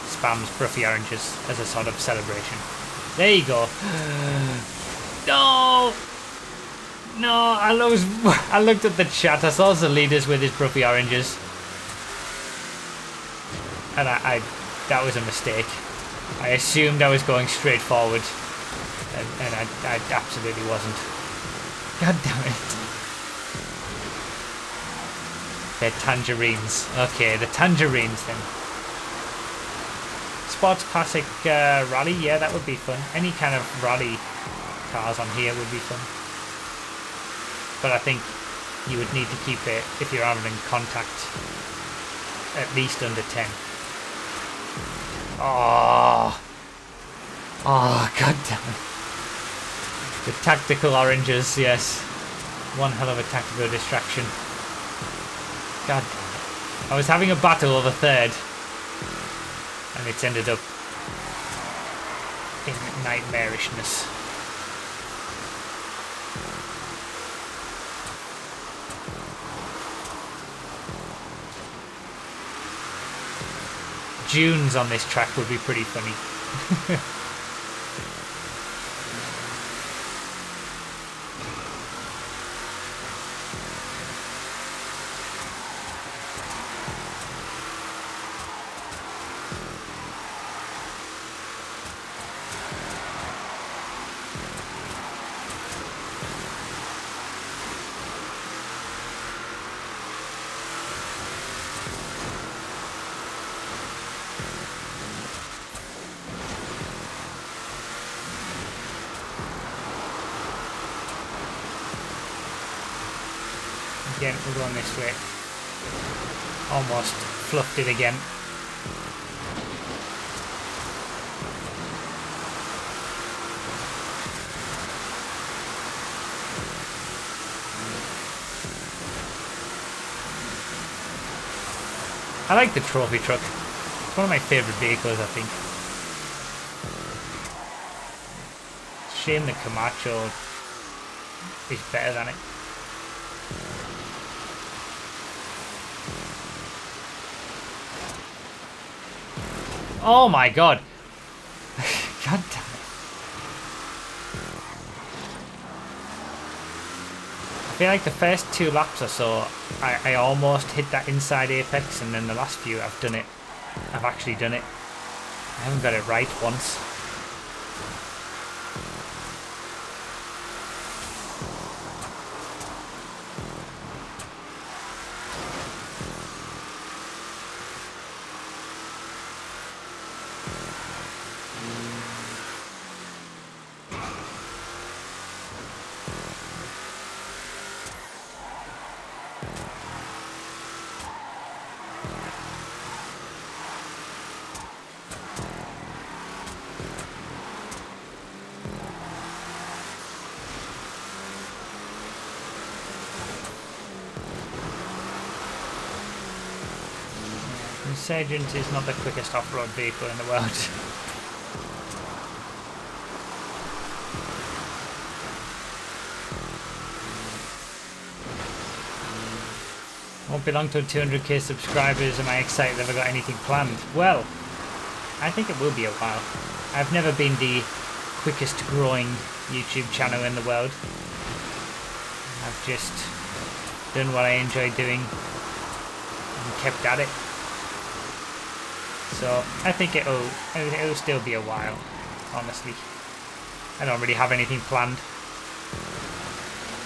spams Bruffy Oranges as a sort of celebration. There you go. No! No, I looked at the chat, I saw the leaders with his Bruffy Oranges. And I that was a mistake. I assumed I was going straight forward. And I absolutely wasn't. God damn it. They're tangerines. Okay, the tangerines then. Sports Classic Rally, yeah, that would be fun. Any kind of rally cars on here would be fun. But I think you would need to keep it, if you're having contact, at least under 10. Oh, god damn it. The tactical oranges, yes. One hell of a tactical distraction. God damn it. I was having a battle over third, and it's ended up in nightmarishness. Dunes on this track would be pretty funny. Again, we're going this way. Almost fluffed it again. I like the trophy truck. It's one of my favourite vehicles, I think. Shame the Camacho is better than it. Oh my god. God damn it. I feel like the first 2 laps or so, I almost hit that inside apex, and then the last few I've done it. I've actually done it. I haven't got it right once. Insurgent is not the quickest off-road vehicle in the world. Won't be long till 200k subscribers. Am I excited? Have I got anything planned? Well, I think it will be a while. I've never been the quickest growing YouTube channel in the world. I've just done what I enjoy doing and kept at it. So I think it'll still be a while, honestly. I don't really have anything planned.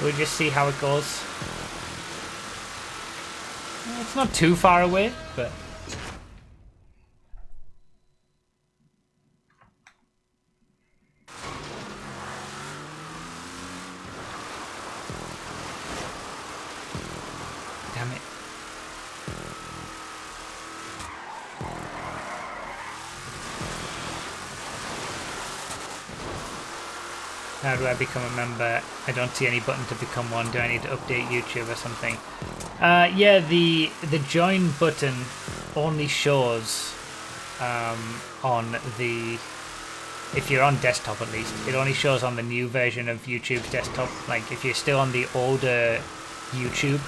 We'll just see how it goes. It's not too far away, but damn it. How do I become a member? I don't see any button to become one. Do I need to update YouTube or something? Yeah, the join button only shows on the... If you're on desktop at least, it only shows on the new version of YouTube's desktop. Like if you're still on the older YouTube,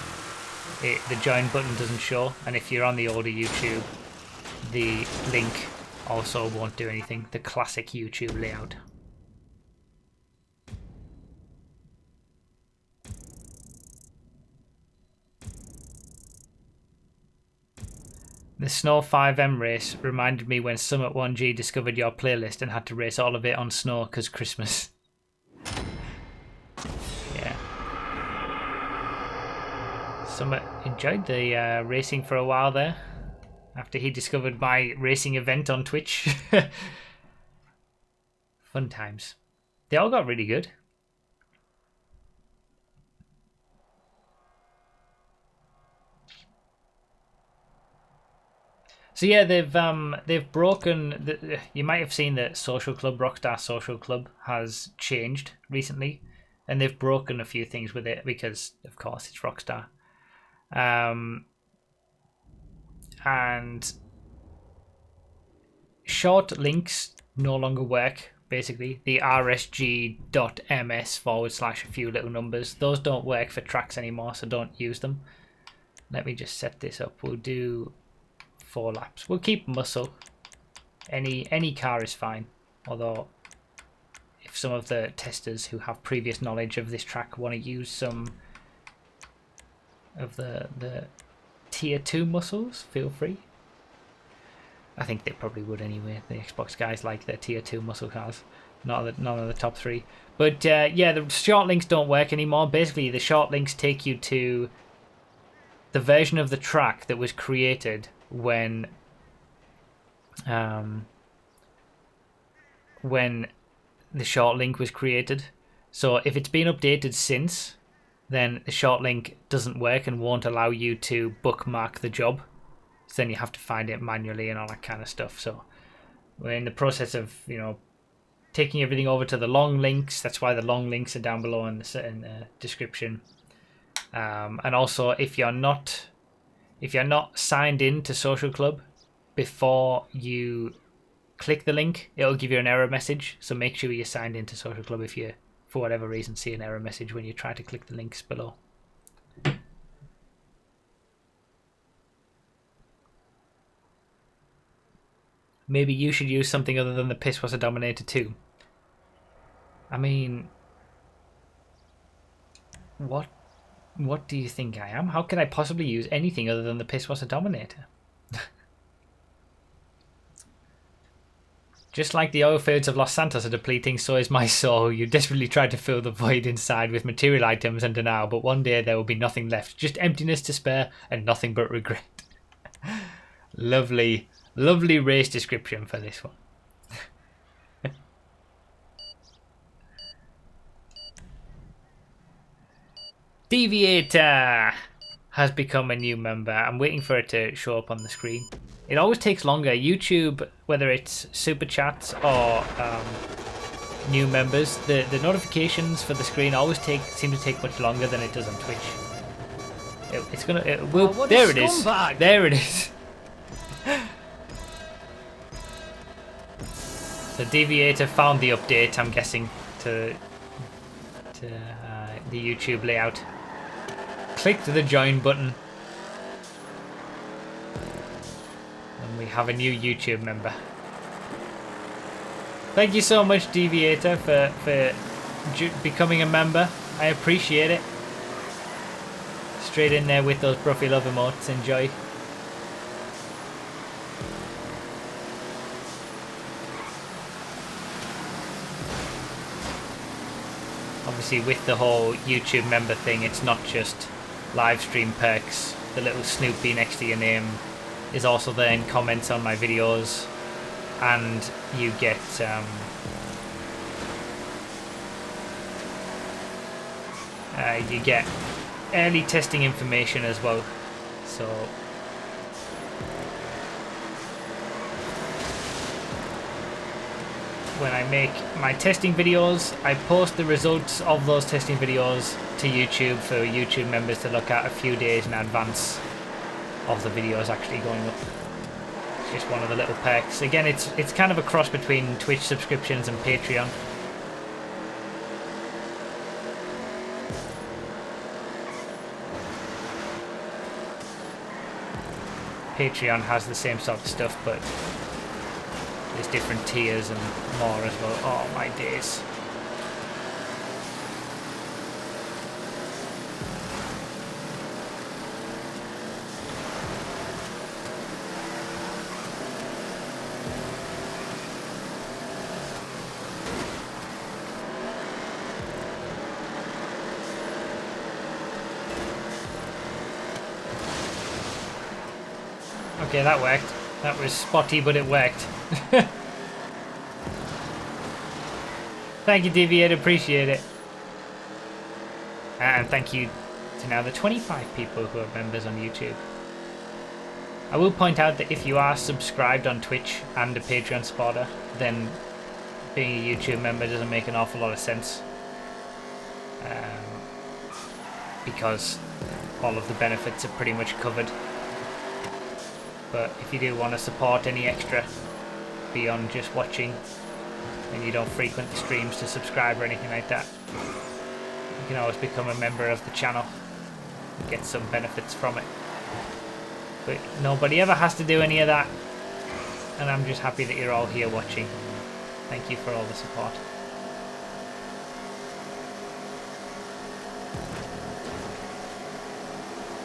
the join button doesn't show. And if you're on the older YouTube, the link also won't do anything. The classic YouTube layout. The Snow 5M race reminded me when Summit 1G discovered your playlist and had to race all of it on snow because Christmas. Yeah. Summit enjoyed the racing for a while there after he discovered my racing event on Twitch. Fun times. They all got really good. So yeah, they've broken. You might have seen that Social Club, Rockstar Social Club, has changed recently, and they've broken a few things with it because, of course, it's Rockstar. And short links no longer work. Basically, the rsg.ms/a few little numbers, those don't work for tracks anymore, so don't use them. Let me just set this up. We'll do 4 laps. We'll keep muscle. Any car is fine. Although, if some of the testers who have previous knowledge of this track want to use some of the tier 2 muscles, feel free. I think they probably would anyway. The Xbox guys like their tier 2 muscle cars. None of the top 3. But yeah, the short links don't work anymore. Basically, the short links take you to the version of the track that was created when the short link was created. So if it's been updated since, then the short link doesn't work and won't allow you to bookmark the job. So then you have to find it manually and all that kind of stuff. So we're in the process of, taking everything over to the long links. That's why the long links are down below in the description. And also, if you're not signed in to Social Club before you click the link, it'll give you an error message. So make sure you're signed into Social Club if you, for whatever reason, see an error message when you try to click the links below. Maybe you should use something other than the Piss Was a Dominator too. I mean, what do you think I am? How could I possibly use anything other than the Piss Was a Dominator? Just like the oil fields of Los Santos are depleting, so is my soul. You desperately try to fill the void inside with material items and denial, but one day there will be nothing left. Just emptiness, despair, and nothing but regret. Lovely race description for this one. Deviator has become a new member. I'm waiting for it to show up on the screen. It always takes longer. YouTube, whether it's super chats or new members, the notifications for the screen always seem to take much longer than it does on Twitch. There it is. There it is. So Deviator found the update, I'm guessing, to the YouTube layout. Clicked the join button. And we have a new YouTube member. Thank you so much, Deviator, for becoming a member. I appreciate it. Straight in there with those Bruffy Love emotes. Enjoy. Obviously, with the whole YouTube member thing, it's not just live stream perks. The little Snoopy next to your name is also there in comments on my videos, and you get early testing information as well. So when I make my testing videos, I post the results of those testing videos to YouTube for YouTube members to look at a few days in advance of the videos actually going up. It's just one of the little perks. Again, it's kind of a cross between Twitch subscriptions and Patreon. Patreon has the same sort of stuff, but there's different tiers and more as well. Oh my days. Okay, that worked. That was spotty, but it worked. Thank you, Deviate. Appreciate it. And thank you to now the 25 people who are members on YouTube. I will point out that if you are subscribed on Twitch and a Patreon supporter, then being a YouTube member doesn't make an awful lot of sense. Because all of the benefits are pretty much covered. But if you do want to support any extra beyond just watching, and you don't frequent the streams to subscribe or anything like that, you can always become a member of the channel and get some benefits from it. But nobody ever has to do any of that, and I'm just happy that you're all here watching. Thank you for all the support.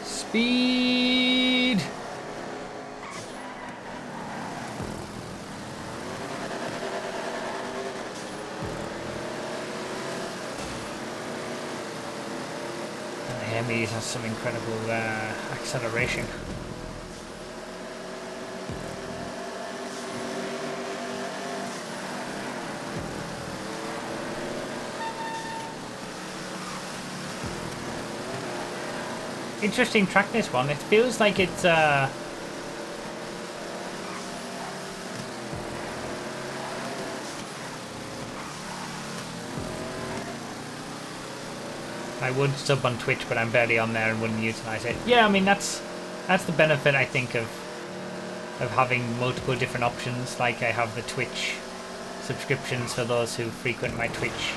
Speed! Hermes has some incredible acceleration. Interesting track, this one. It feels like it's I would sub on Twitch, but I'm barely on there and wouldn't utilize it. Yeah, I mean that's the benefit, I think, of having multiple different options. Like I have the Twitch subscriptions for those who frequent my Twitch.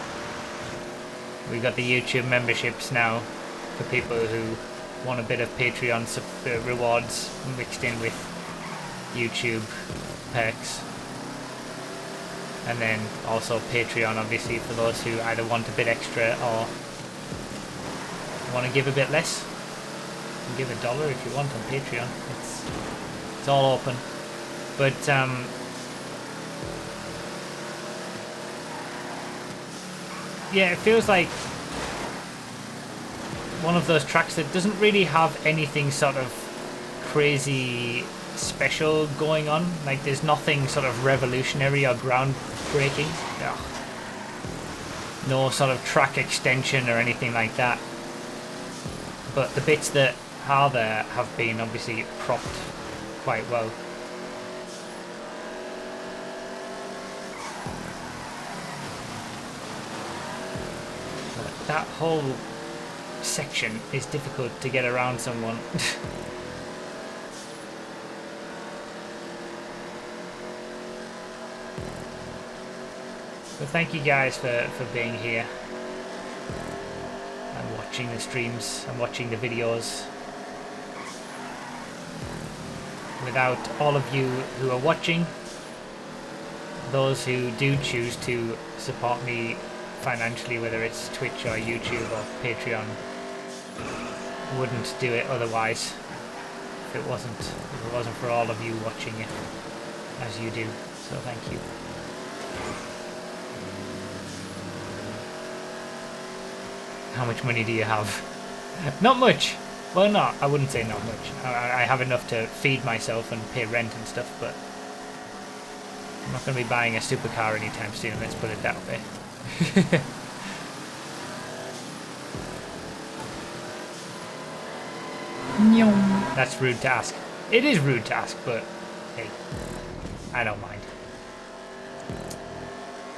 We've got the YouTube memberships now for people who want a bit of Patreon rewards mixed in with YouTube perks. And then also Patreon, obviously, for those who either want a bit extra or want to give a bit less. You can give $1 if you want on Patreon. It's all open. But yeah, it feels like one of those tracks that doesn't really have anything sort of crazy special going on. Like there's nothing sort of revolutionary or groundbreaking. Ugh. No sort of track extension or anything like that. But the bits that are there have been obviously propped quite well. But that whole section is difficult to get around someone. So thank you guys for being here and watching the streams and watching the videos. Without all of you who are watching, those who do choose to support me financially, whether it's Twitch or YouTube or Patreon, wouldn't do it otherwise if it wasn't for all of you watching it as you do. So thank you. How much money do you have? Not much. Well, no, I wouldn't say not much. I have enough to feed myself and pay rent and stuff, but I'm not going to be buying a supercar anytime soon, let's put it that way. That's rude to ask. It is rude to ask, but hey, I don't mind.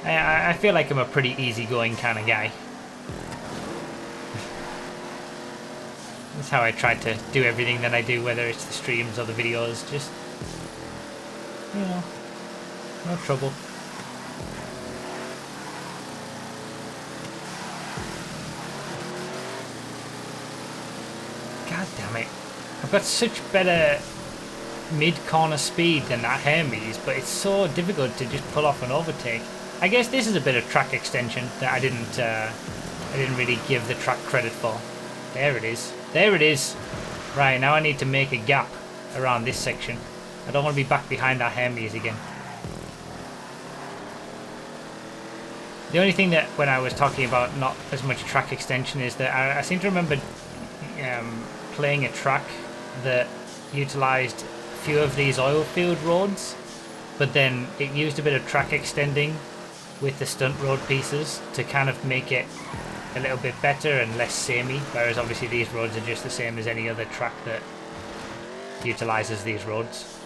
I feel like I'm a pretty easygoing kind of guy. That's how I try to do everything that I do, whether it's the streams or the videos. Just, you know, no trouble. God damn it. I've got such better mid-corner speed than that Hermes, but it's so difficult to just pull off an overtake. I guess this is a bit of track extension that I didn't really give the track credit for. There it is. There it is. Right, now I need to make a gap around this section. I don't want to be back behind that Hermes again. The only thing that when I was talking about not as much track extension is that I seem to remember playing a track that utilised a few of these oil field roads, but then it used a bit of track extending with the stunt road pieces to kind of make it a little bit better and less samey, whereas obviously these roads are just the same as any other track that utilises these roads.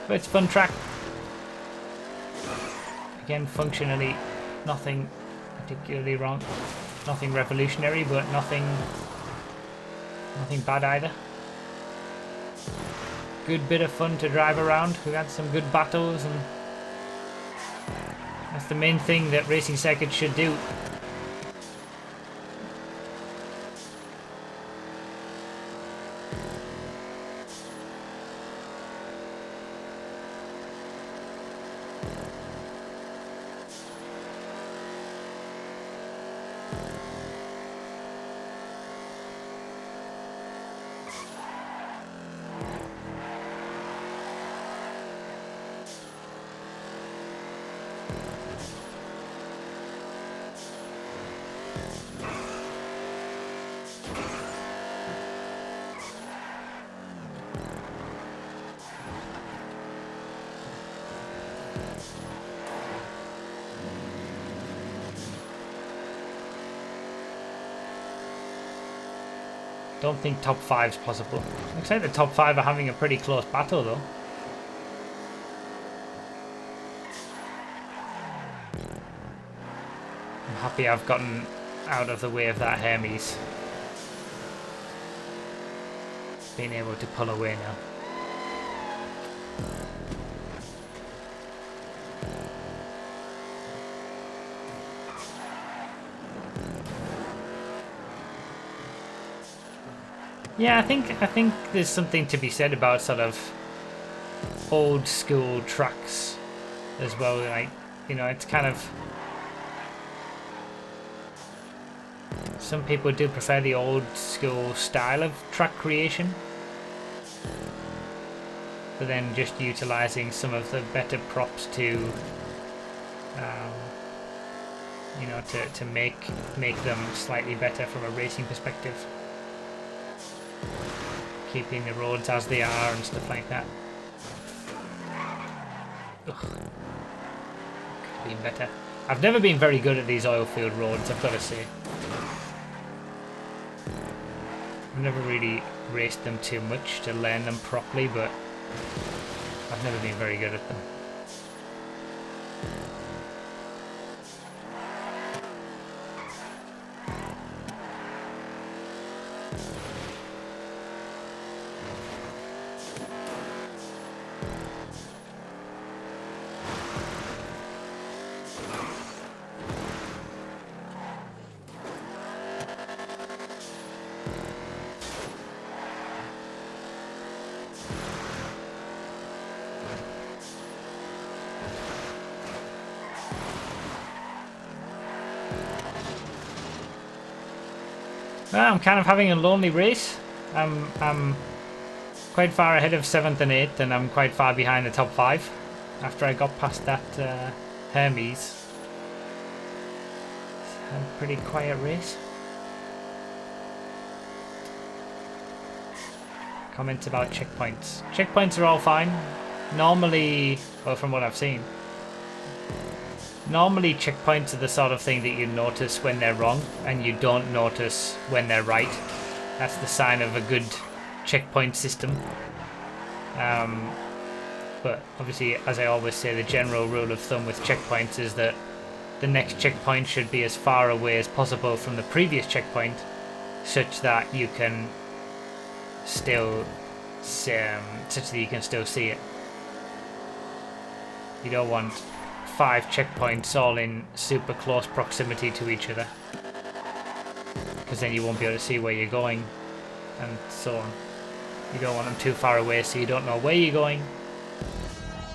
But it's a fun track. Again, functionally nothing particularly wrong. Nothing revolutionary, but nothing bad either. Good bit of fun to drive around. We had some good battles, and that's the main thing that racing circuits should do. Don't think top 5's possible. Looks like the top 5 are having a pretty close battle though. I'm happy I've gotten out of the way of that Hermes. Being able to pull away now. Yeah, I think there's something to be said about sort of old school tracks as well. Like, you know, it's kind of, some people do prefer the old school style of track creation, but then just utilizing some of the better props to, you know, to make them slightly better from a racing perspective. Keeping the roads as they are and stuff like that. Ugh. Could have been better. I've never been very good at these oil field roads, I've got to say. I've never really raced them too much to learn them properly, but I've never been very good at them. Well, I'm kind of having a lonely race. I'm quite far ahead of 7th and 8th, and I'm quite far behind the top 5 after I got past that Hermes. It's a pretty quiet race. Comments about checkpoints. Checkpoints are all fine. Normally, well, from what I've seen, normally checkpoints are the sort of thing that you notice when they're wrong and you don't notice when they're right. That's the sign of a good checkpoint system. But obviously, as I always say, the general rule of thumb with checkpoints is that the next checkpoint should be as far away as possible from the previous checkpoint, such that you can still see it. You don't want 5 checkpoints all in super close proximity to each other, because then you won't be able to see where you're going, and so on. You don't want them too far away so you don't know where you're going,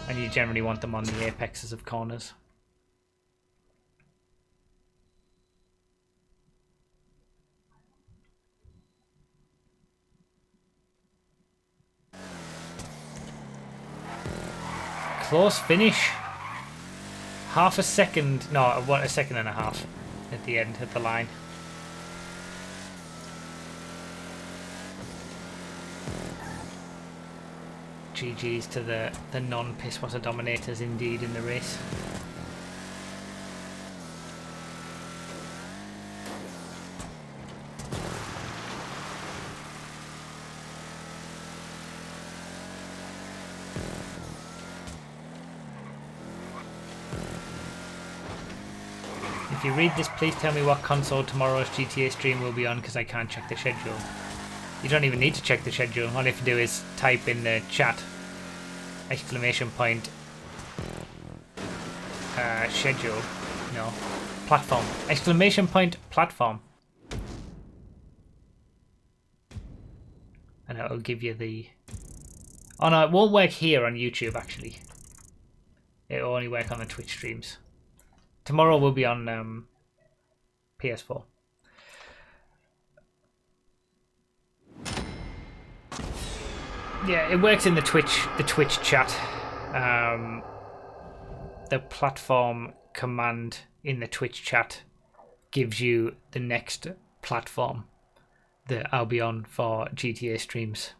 and you generally want them on the apexes of corners. Close finish. Half a second, no, a second and a half at the end of the line. GG's to the non-Pisswater dominators indeed in the race. If you read this, please tell me what console tomorrow's GTA stream will be on, because I can't check the schedule. You don't even need to check the schedule. All you have to do is type in the chat exclamation point schedule, no, platform, exclamation point platform, and it'll give you the... Oh no, it won't work here on YouTube actually. It'll only work on the Twitch streams. Tomorrow will be on PS4. Yeah, it works in the Twitch chat. The platform command in the Twitch chat gives you the next platform that I'll be on for GTA streams.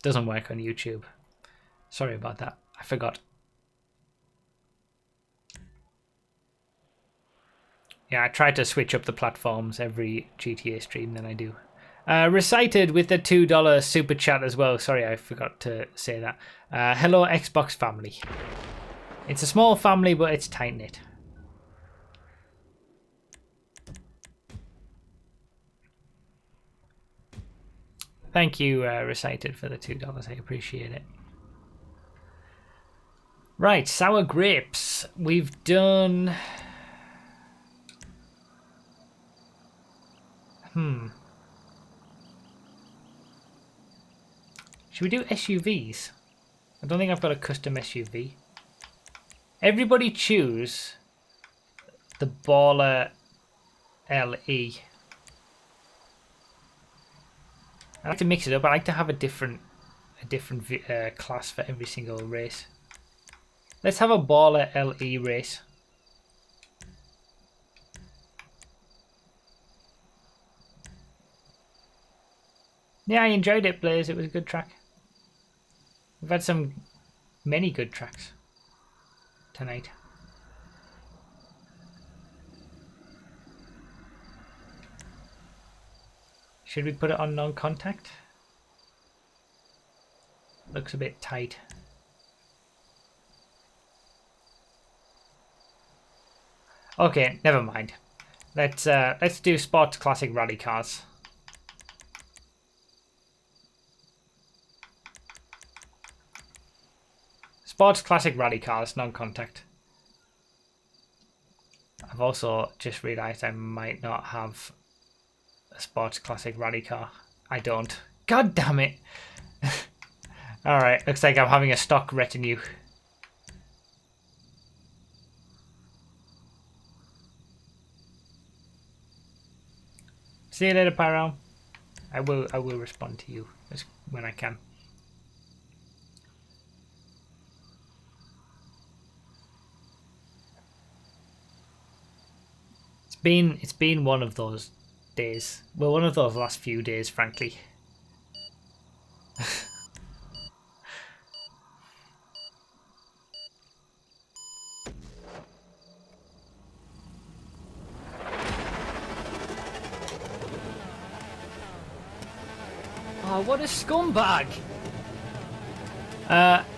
Doesn't work on YouTube. Sorry about that. I forgot. Yeah, I try to switch up the platforms every GTA stream, then I do. Recited with the $2 super chat as well. Sorry, I forgot to say that. Hello, Xbox family. It's a small family, but it's tight-knit. Thank you, Recited, for the $2. I appreciate it. Right, sour grapes. We've done... Should we do SUVs? I don't think I've got a custom SUV. Everybody choose the Baller LE. I like to mix it up. I like to have a different class for every single race. Let's have a Baller LE race. Yeah, I enjoyed it, Blaze. It was a good track. We've had many good tracks tonight. Should we put it on non-contact? Looks a bit tight. Okay, never mind. Let's do Sports Classic Rally Cars. Sports Classic Rally Cars, non-contact. I've also just realised I might not have a Sports Classic Rally Car. I don't. God damn it! Alright, looks like I'm having a stock retinue. See you later, Pyro. I will respond to you when I can. It's been one of those days. Well, one of those last few days, frankly. Oh, what a scumbag!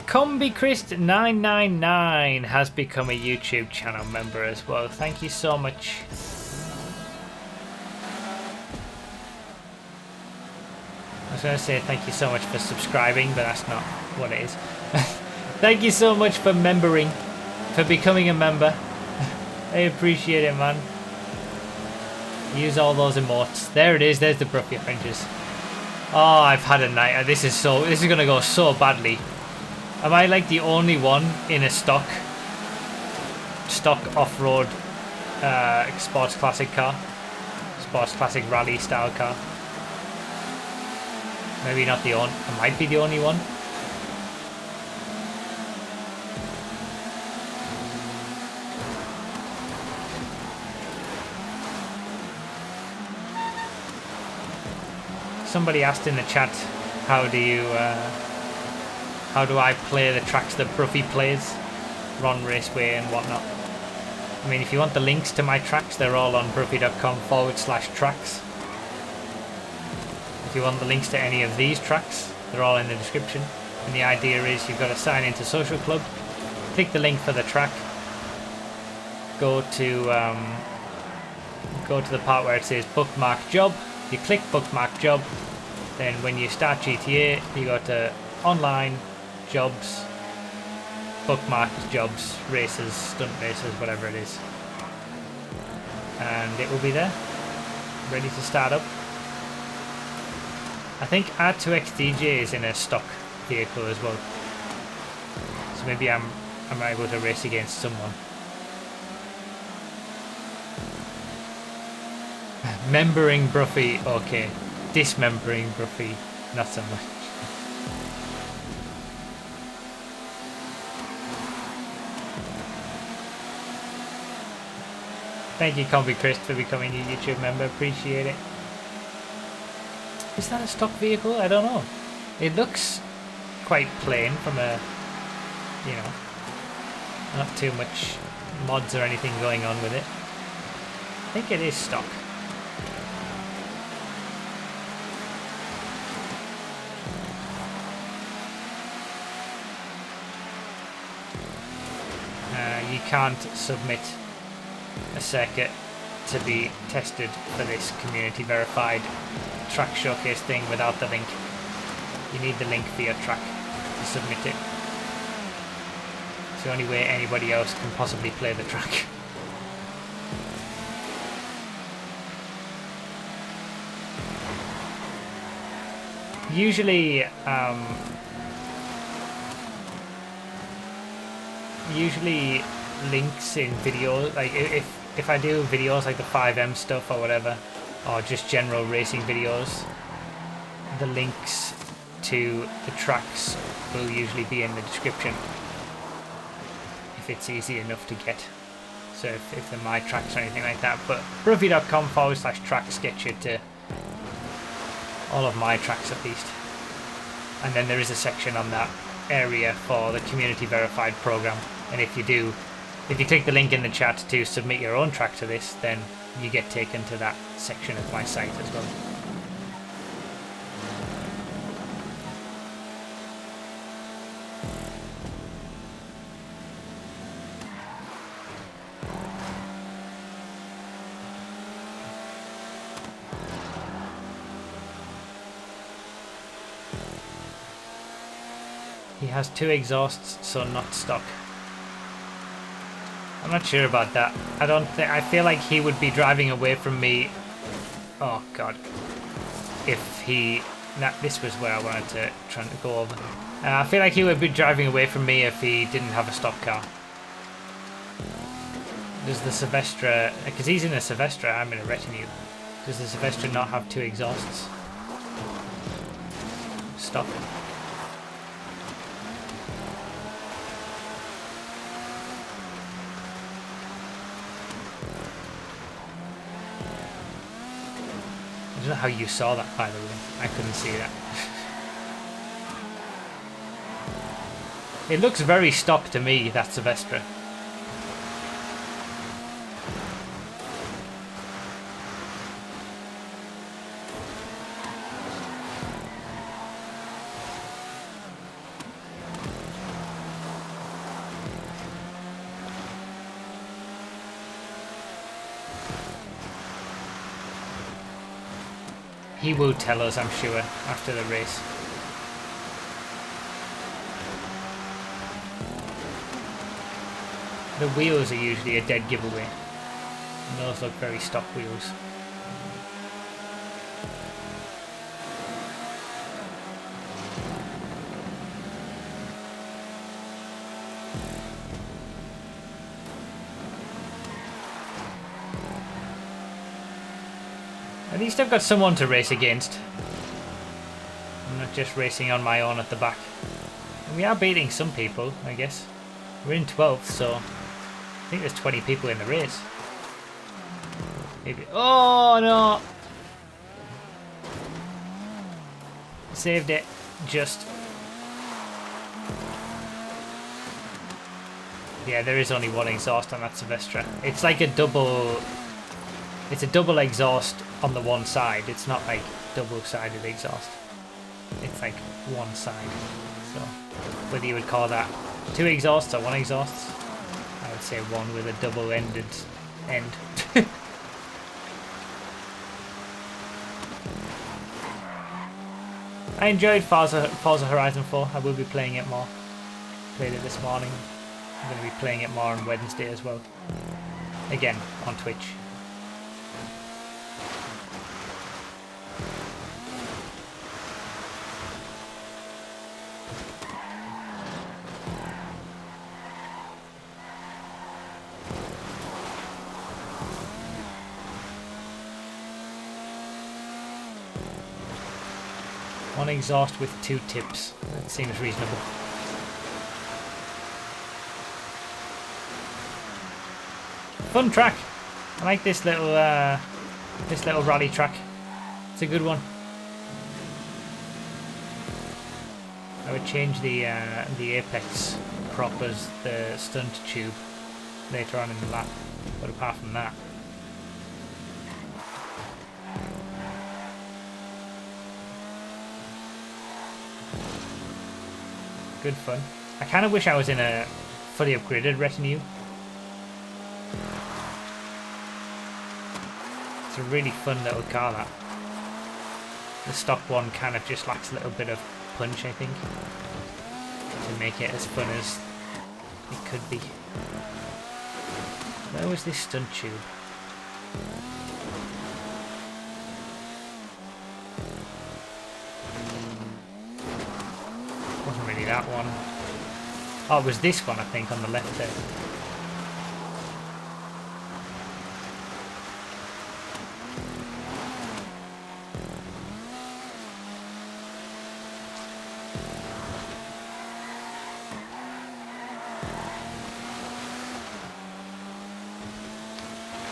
CombiChrist999 has become a YouTube channel member as well. Thank you so much. I was going to say thank you so much for subscribing, but that's not what it is. Thank you so much for membering, for becoming a member. I appreciate it, man. Use all those emotes. There it is. There's the Bruffy Avengers. Oh, I've had a night. This is going to go so badly. Am I like the only one in a stock off-road sports classic car? Sports classic rally style car? Maybe not the only. I might be the only one. Somebody asked in the chat, how do I play the tracks that Bruffy plays? Ron Raceway and whatnot. I mean, if you want the links to my tracks, they're all on bruffy.com/tracks. If you want the links to any of these tracks, they're all in the description. And the idea is you've got to sign into Social Club, click the link for the track, go to the part where it says bookmark job. You click bookmark job, then when you start GTA, you go to online, jobs, bookmarked jobs, races, stunt races, whatever it is. And it will be there, ready to start up. I think R2XDJ is in a stock vehicle as well. So maybe I'm able to race against someone. Membering Bruffy, okay. Dismembering Bruffy, not so much. Thank you, CombiChrist, for becoming a YouTube member. Appreciate it. Is that a stock vehicle? I don't know. It looks quite plain from a, you know, not too much mods or anything going on with it. I think it is stock. You can't submit a circuit to be tested for this community verified track showcase thing without the link. You need the link for your track to submit it. It's the only way anybody else can possibly play the track. Usually links in videos, like if I do videos like the 5M stuff or whatever, or just general racing videos, the links to the tracks will usually be in the description if it's easy enough to get. So if they're my tracks or anything like that, but bruffy.com/tracks gets you to all of my tracks at least. And then there is a section on that area for the community verified program, and if you click the link in the chat to submit your own track to this, then you get taken to that section of my site as well. He has 2 exhausts, so not stock. I'm not sure about that. I feel like he would be driving away from me. Oh god. If he... this was where I wanted to try to go over. I feel like he would be driving away from me if he didn't have a stock car. Does the Silvestre... Because he's in a Silvestre, I'm in a retinue. Does the Silvestre not have 2 exhausts? Stock. I don't know how you saw that, by the way. I couldn't see that. It looks very stock to me, that Silvestre. He will tell us, I'm sure, after the race. The wheels are usually a dead giveaway. And those look very stock wheels. At least I've got someone to race against. I'm not just racing on my own at the back. And we are beating some people, I guess. We're in 12th, so I think there's 20 people in the race. Maybe. Oh no! Saved it. Just. Yeah, there is only one exhaust on that Silvestre. It's like a double. It's a double exhaust on the one side. It's not like double-sided exhaust. It's like one side. So whether you would call that 2 exhausts or 1 exhaust, I would say one with a double-ended end. I enjoyed Forza Horizon 4. I will be playing it more. Played it this morning. I'm going to be playing it more on Wednesday as well. Again, on Twitch. One exhaust with 2 tips. That seems reasonable. Fun track. I like this little rally track. It's a good one. I would change the apex prop as the stunt tube later on in the lap. But apart from that. Good fun. I kind of wish I was in a fully upgraded retinue. It's a really fun little car, that. The stock one kind of just lacks a little bit of punch, I think, to make it as fun as it could be. Where was this stunt tube? Wasn't really that one. Oh, it was this one, I think, on the left there.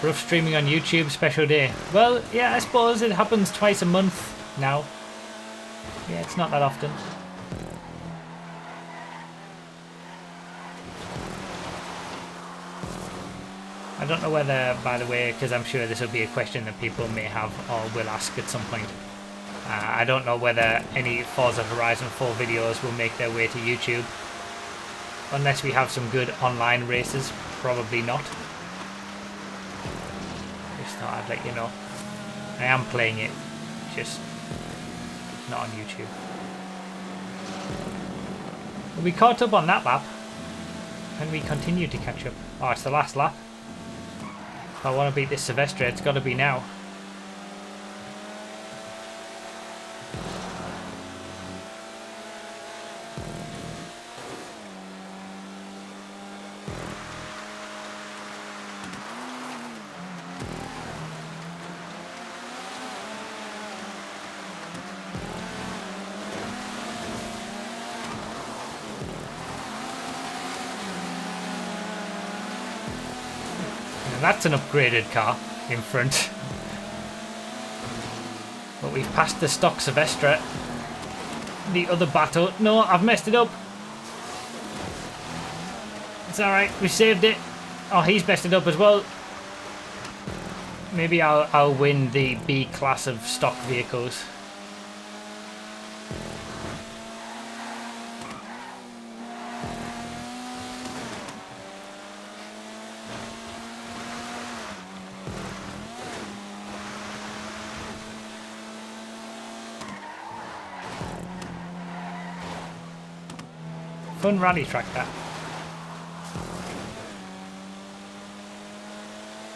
Rough streaming on YouTube, special day. Well, yeah, I suppose it happens twice a month now. Yeah, it's not that often. I don't know whether, by the way, because I'm sure this will be a question that people may have or will ask at some point. I don't know whether any Forza Horizon 4 videos will make their way to YouTube. Unless we have some good online races, probably not. Just thought I'd let you know. I am playing it, just not on YouTube. We caught up on that lap, and we continue to catch up. Oh, it's the last lap. If I want to beat this Silvestre, it's got to be now. That's an upgraded car in front. But we've passed the stock Silvestre. The other battle. No, I've messed it up. It's alright, we saved it. Oh, he's messed it up as well. Maybe I'll win the B class of stock vehicles. Fun rally track that.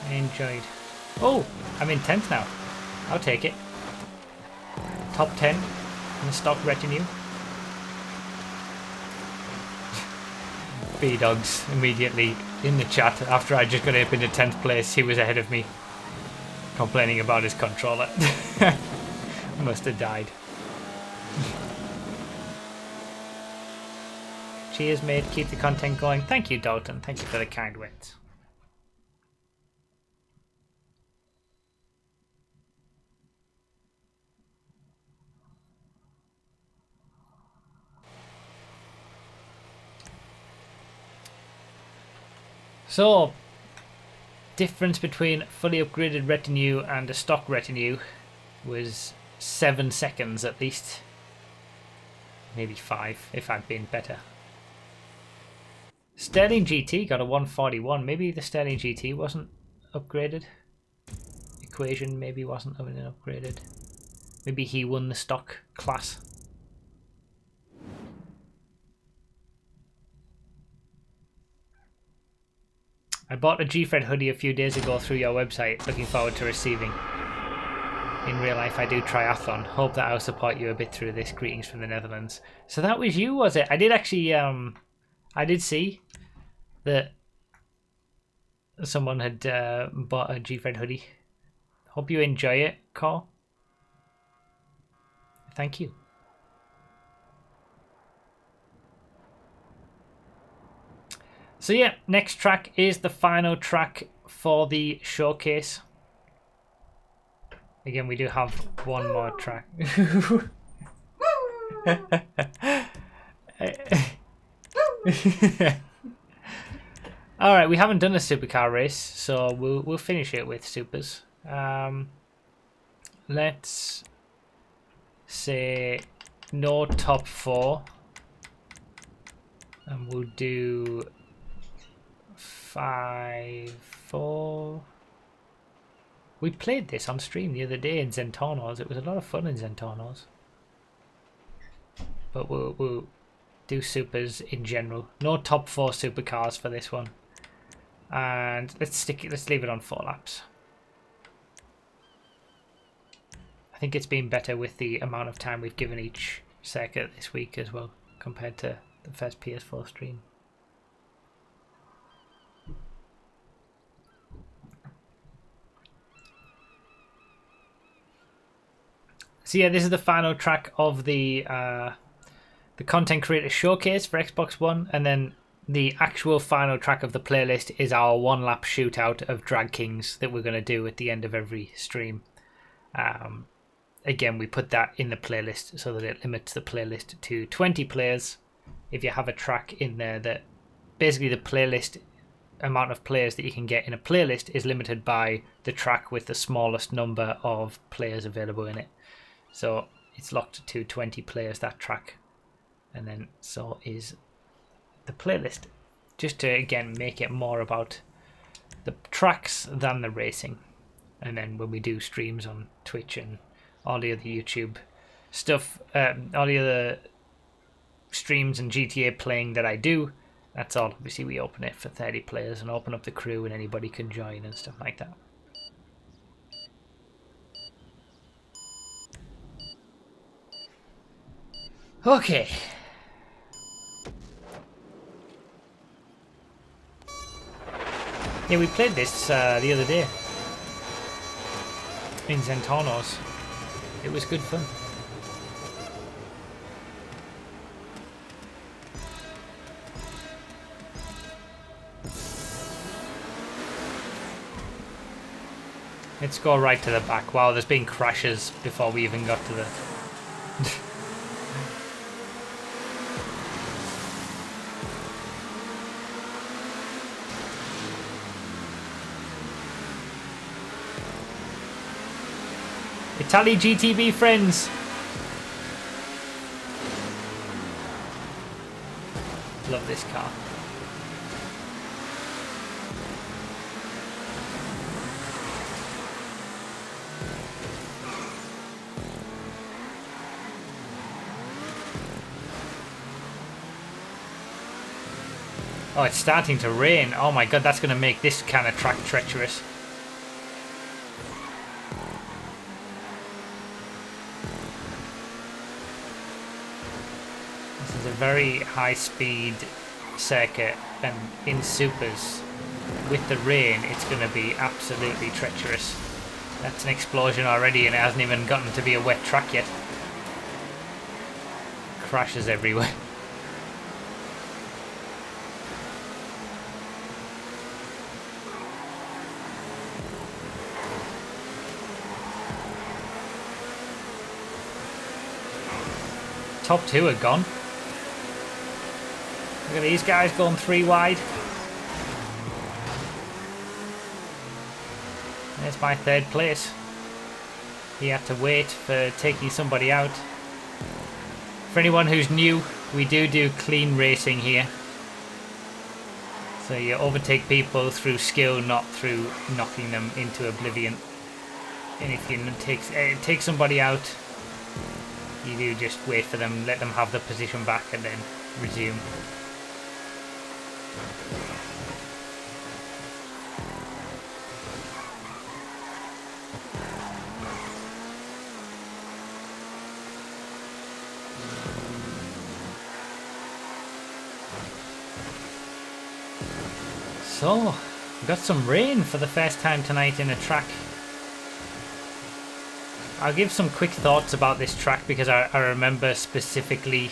I enjoyed. Oh, I'm in 10th now. I'll take it. Top 10 in the stock retinue. B-Dogs immediately in the chat after I just got up into 10th place. He was ahead of me, complaining about his controller. Must have died. Cheers, mate. Keep the content going. Thank you, Dalton. Thank you for the kind words. So, difference between fully upgraded retinue and a stock retinue was 7 seconds at least. Maybe 5 if I'd been better. Sterling GT got a 141. Maybe the Sterling GT wasn't upgraded. Equation maybe wasn't upgraded. Maybe he won the stock class. I bought a G-Fred hoodie a few days ago through your website. Looking forward to receiving. In real life I do triathlon. Hope that I'll support you a bit through this. Greetings from the Netherlands. So that was you, was it? I did actually I did see that someone had bought a G-Fred hoodie. Hope you enjoy it, Carl. Thank you. So yeah, next track is the final track for the showcase. Again, we do have one more track. All right, we haven't done a supercar race, so we'll finish it with supers. Let's say no top 4, and we'll do 5, 4. We played this on stream the other day in Zentornos. It was a lot of fun in Zentornos. But we'll do supers in general. No top 4 supercars for this one. And let's leave it on 4 laps. I think it's been better with the amount of time we've given each circuit this week as well, compared to the first PS4 stream. So yeah, this is the final track of the content creator showcase for Xbox One, and then the actual final track of the playlist is our 1-lap shootout of Drag Kings that we're going to do at the end of every stream. Again, we put that in the playlist so that it limits the playlist to 20 players. If you have a track in there that basically the playlist amount of players that you can get in a playlist is limited by the track with the smallest number of players available in it. So it's locked to 20 players, that track. And then so is the playlist. Just to, again, make it more about the tracks than the racing. And then when we do streams on Twitch and all the other YouTube stuff, all the other streams and GTA playing that I do, that's all. Obviously we open it for 30 players and open up the crew and anybody can join and stuff like that. Okay. Yeah, we played this the other day in Zentornos. It was good fun. Let's go right to the back. Wow, there's been crashes before we even got to the... Italy GTB friends. Love this car. Oh, it's starting to rain. Oh my god, that's going to make this kind of track treacherous. This is a very high-speed circuit, and in supers, with the rain, it's going to be absolutely treacherous. That's an explosion already, and it hasn't even gotten to be a wet track yet. Crashes everywhere. Top two are gone. Look at these guys going 3 wide. There's my 3rd place. He had to wait for taking somebody out. For anyone who's new, we do clean racing here. So you overtake people through skill, not through knocking them into oblivion. And if you take somebody out, you do just wait for them, let them have the position back, and then resume. So, we got some rain for the first time tonight in a track. I'll give some quick thoughts about this track because I remember specifically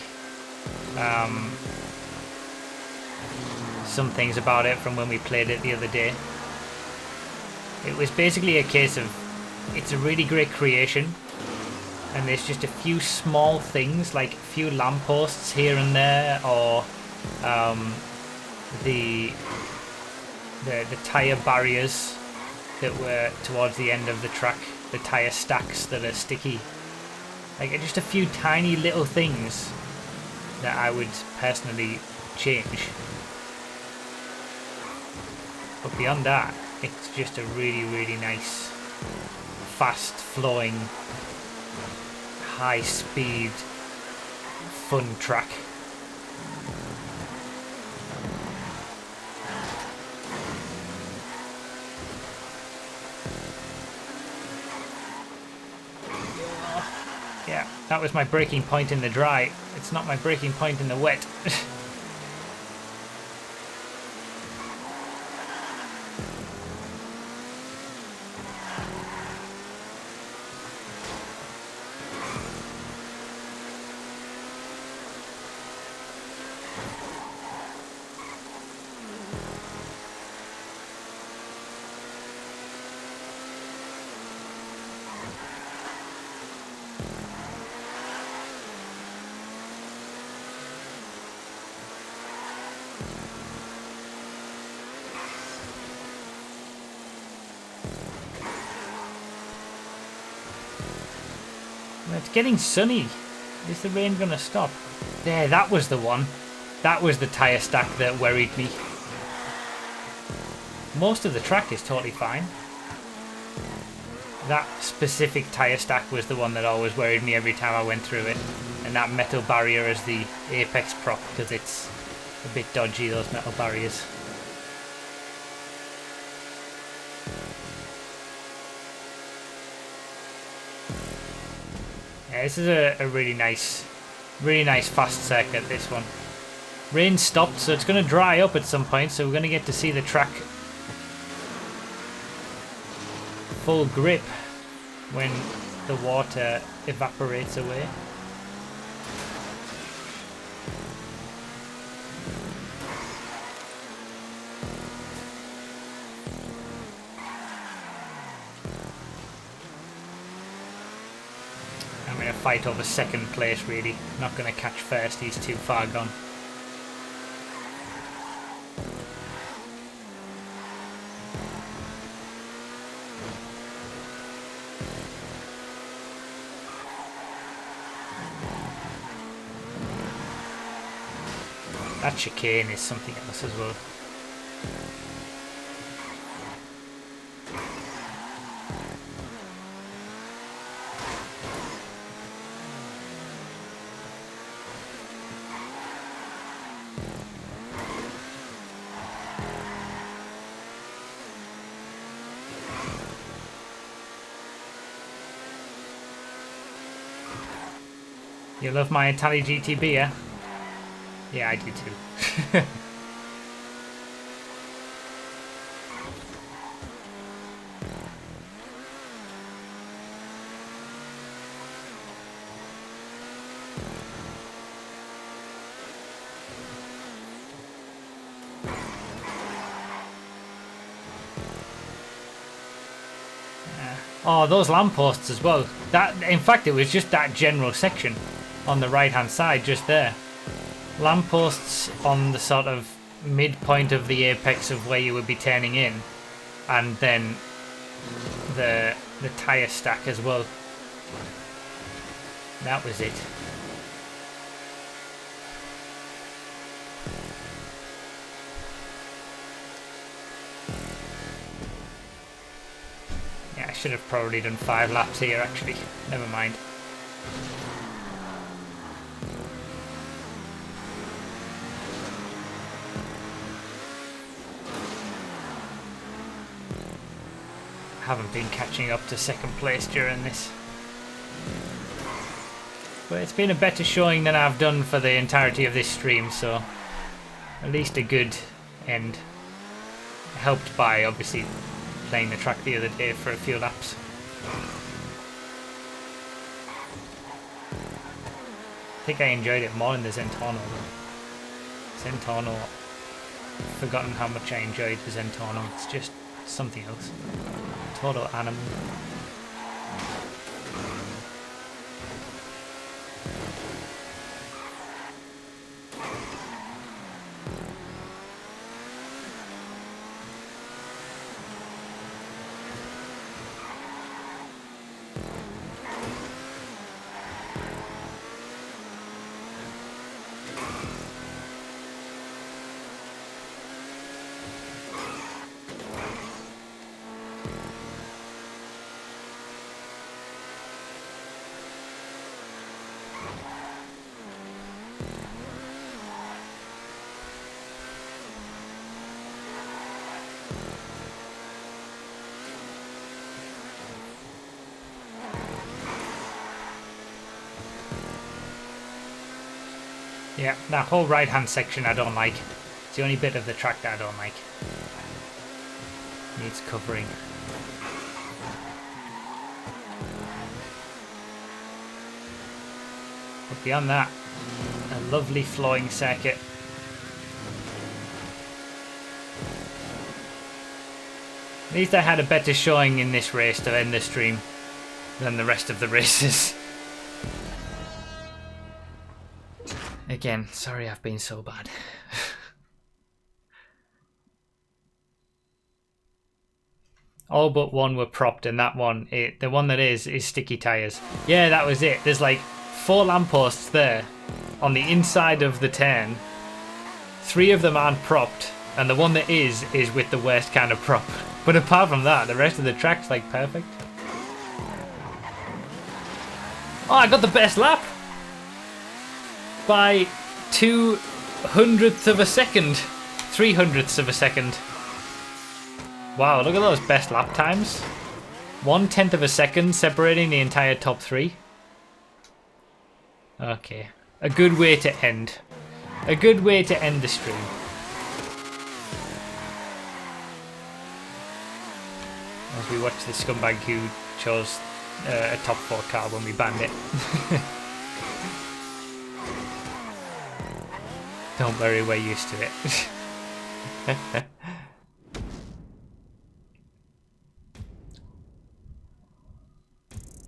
some things about it from when we played it the other day. It was basically a case of, it's a really great creation, and there's just a few small things, like a few lampposts here and there, or the tyre barriers that were towards the end of the track, the tyre stacks that are sticky. Like, just a few tiny little things that I would personally change. But beyond that, it's just a really, really nice, fast flowing, high speed, fun track. Yeah, that was my breaking point in the dry. It's not my breaking point in the wet. It's getting sunny. Is the rain going to stop? There, that was the one. That was the tyre stack that worried me. Most of the track is totally fine. That specific tyre stack was the one that always worried me every time I went through it. And that metal barrier as the apex prop, because it's a bit dodgy, those metal barriers. Yeah, this is a really nice fast circuit, this one. Rain stopped, so it's going to dry up at some point, so we're going to get to see the track full grip when the water evaporates away. Fight over second place, really. Not going to catch first, he's too far gone. That chicane is something else as well. You love my Italy GTB, yeah? Yeah, I do too. Oh, those lampposts as well. That, in fact, it was just that general section on the right-hand side, just there. Lampposts on the sort of midpoint of the apex of where you would be turning in, and then the tyre stack as well. That was it. Yeah, I should have probably done 5 laps here actually. Never mind. Haven't been catching up to second place during this. But it's been a better showing than I've done for the entirety of this stream, so at least a good end. Helped by obviously playing the track the other day for a few laps. I think I enjoyed it more in the Zentorno though. Zentorno, I've forgotten how much I enjoyed the Zentorno. It's just something else. Total animal. Yeah, that whole right-hand section I don't like. It's the only bit of the track that I don't like. Needs covering. But beyond that, a lovely flowing circuit. At least I had a better showing in this race to end the stream than the rest of the races. Again, sorry I've been so bad. All but one were propped, and that one, the one that is sticky tyres. Yeah, that was it. There's like 4 lampposts there on the inside of the turn. 3 of them aren't propped, and the one that is with the worst kind of prop. But apart from that, the rest of the track's like perfect. Oh, I got the best lap! By 2/100th of a second. 3/100ths of a second. Wow, look at those best lap times. 1/10 of a second separating the entire top 3. Okay. A good way to end. A good way to end the stream. As we watch the scumbag who chose a top 4 car when we banned it. Don't worry, we're used to it.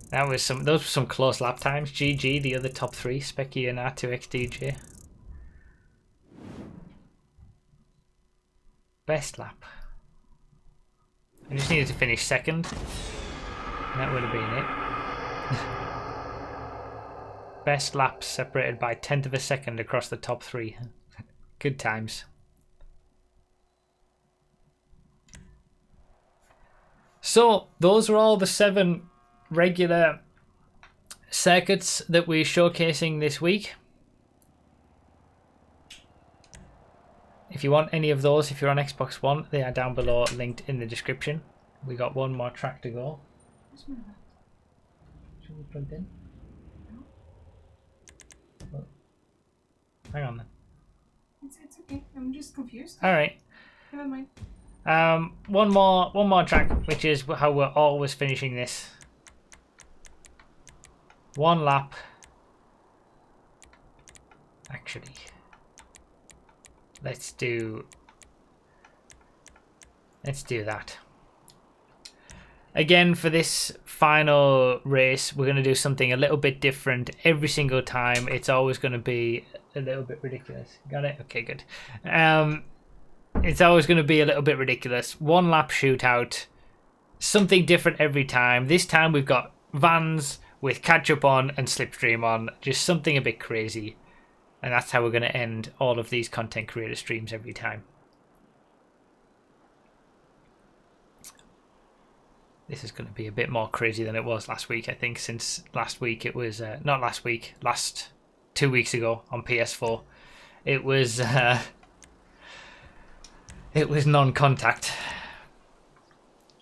Those were some close lap times. GG, the other top 3, Specky and R2XDJ. Best lap. I just needed to finish second. That would have been it. Best laps separated by 1/10 of a second across the top 3. Good times. So, those are all the 7 regular circuits that we're showcasing this week. If you want any of those, if you're on Xbox One, they are down below, linked in the description. We got one more track to go. Where's my laptop? Should we plug in? No. Oh. Hang on then. It's okay. I'm just confused. All right. Never mind. One more track, which is how we're always finishing this. One lap. Actually, let's do that. Again, for this final race, we're going to do something a little bit different every single time. It's always going to be a little bit ridiculous. Got it? Okay, good. It's always going to be a little bit ridiculous. One lap shootout. Something different every time. This time we've got vans with catch-up on and slipstream on. Just something a bit crazy. And that's how we're going to end all of these content creator streams every time. This is going to be a bit more crazy than it was last week, I think, since last week it was... not last week, last 2 weeks ago on PS4. It was non-contact.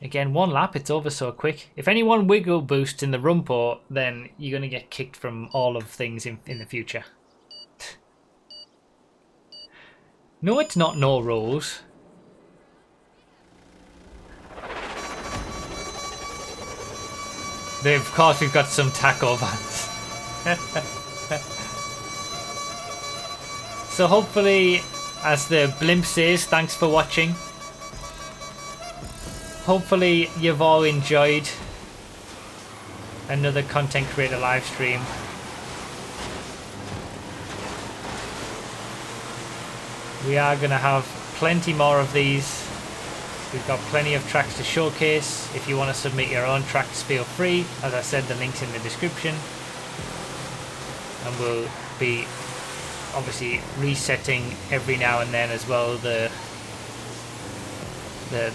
Again, one lap, it's over so quick. If anyone wiggle boosts in the rumpo, then you're going to get kicked from all of things in the future. No, it's not no rules. Of course, we've got some taco vans. So hopefully, as the blimp says, thanks for watching. Hopefully you've all enjoyed another content creator live stream. We are going to have plenty more of these. We've got plenty of tracks to showcase. If you want to submit your own tracks, feel free. As I said, the link's in the description. And we'll be obviously resetting every now and then as well the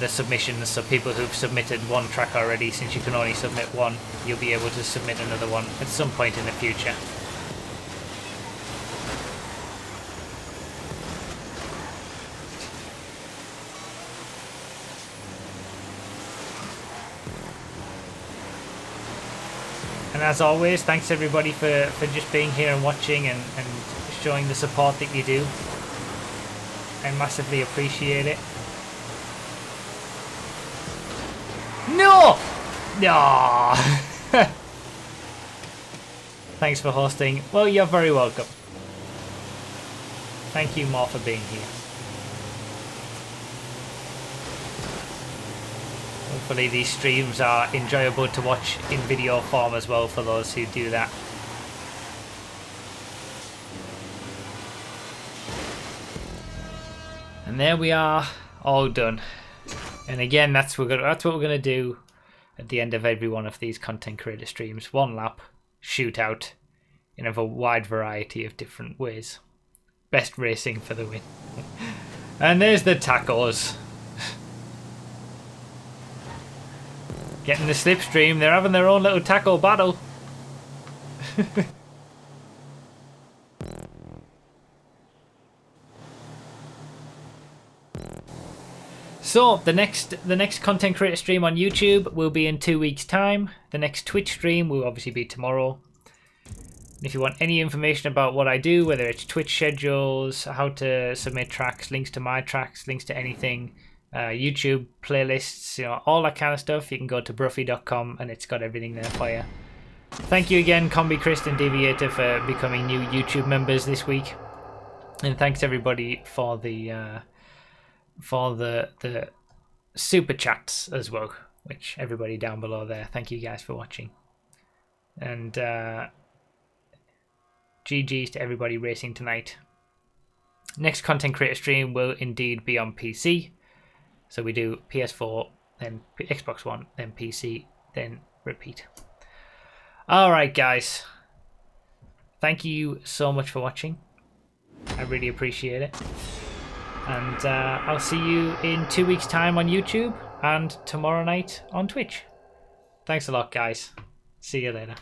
submissions. So people who've submitted one track already, since you can only submit one, you'll be able to submit another one at some point in the future. And as always, thanks everybody for just being here and watching and showing the support that you do. I massively appreciate it. No! No! Thanks for hosting. Well, you're very welcome. Thank you more for being here. Hopefully these streams are enjoyable to watch in video form as well for those who do that. And there we are, all done. And again, that's what we're gonna do at the end of every one of these content creator streams. One lap, shootout, in a wide variety of different ways. Best racing for the win. And there's the tacos. Getting the slipstream, they're having their own little taco battle. So the next content creator stream on YouTube will be in 2 weeks' time. The next Twitch stream will obviously be tomorrow. If you want any information about what I do, whether it's Twitch schedules, how to submit tracks, links to my tracks, links to anything, YouTube playlists, you know, all that kind of stuff, you can go to bruffy.com and it's got everything there for you. Thank you again, Combi, Chris and Deviator, for becoming new YouTube members this week, and thanks everybody for the super chats as well, which everybody down below there. Thank you guys for watching, and GG's to everybody racing tonight. Next content creator stream will indeed be on PC. So we do PS4, then Xbox One, then PC, then repeat. Alright guys, thank you so much for watching. I really appreciate it. And I'll see you in 2 weeks' time on YouTube and tomorrow night on Twitch. Thanks a lot guys. See you later.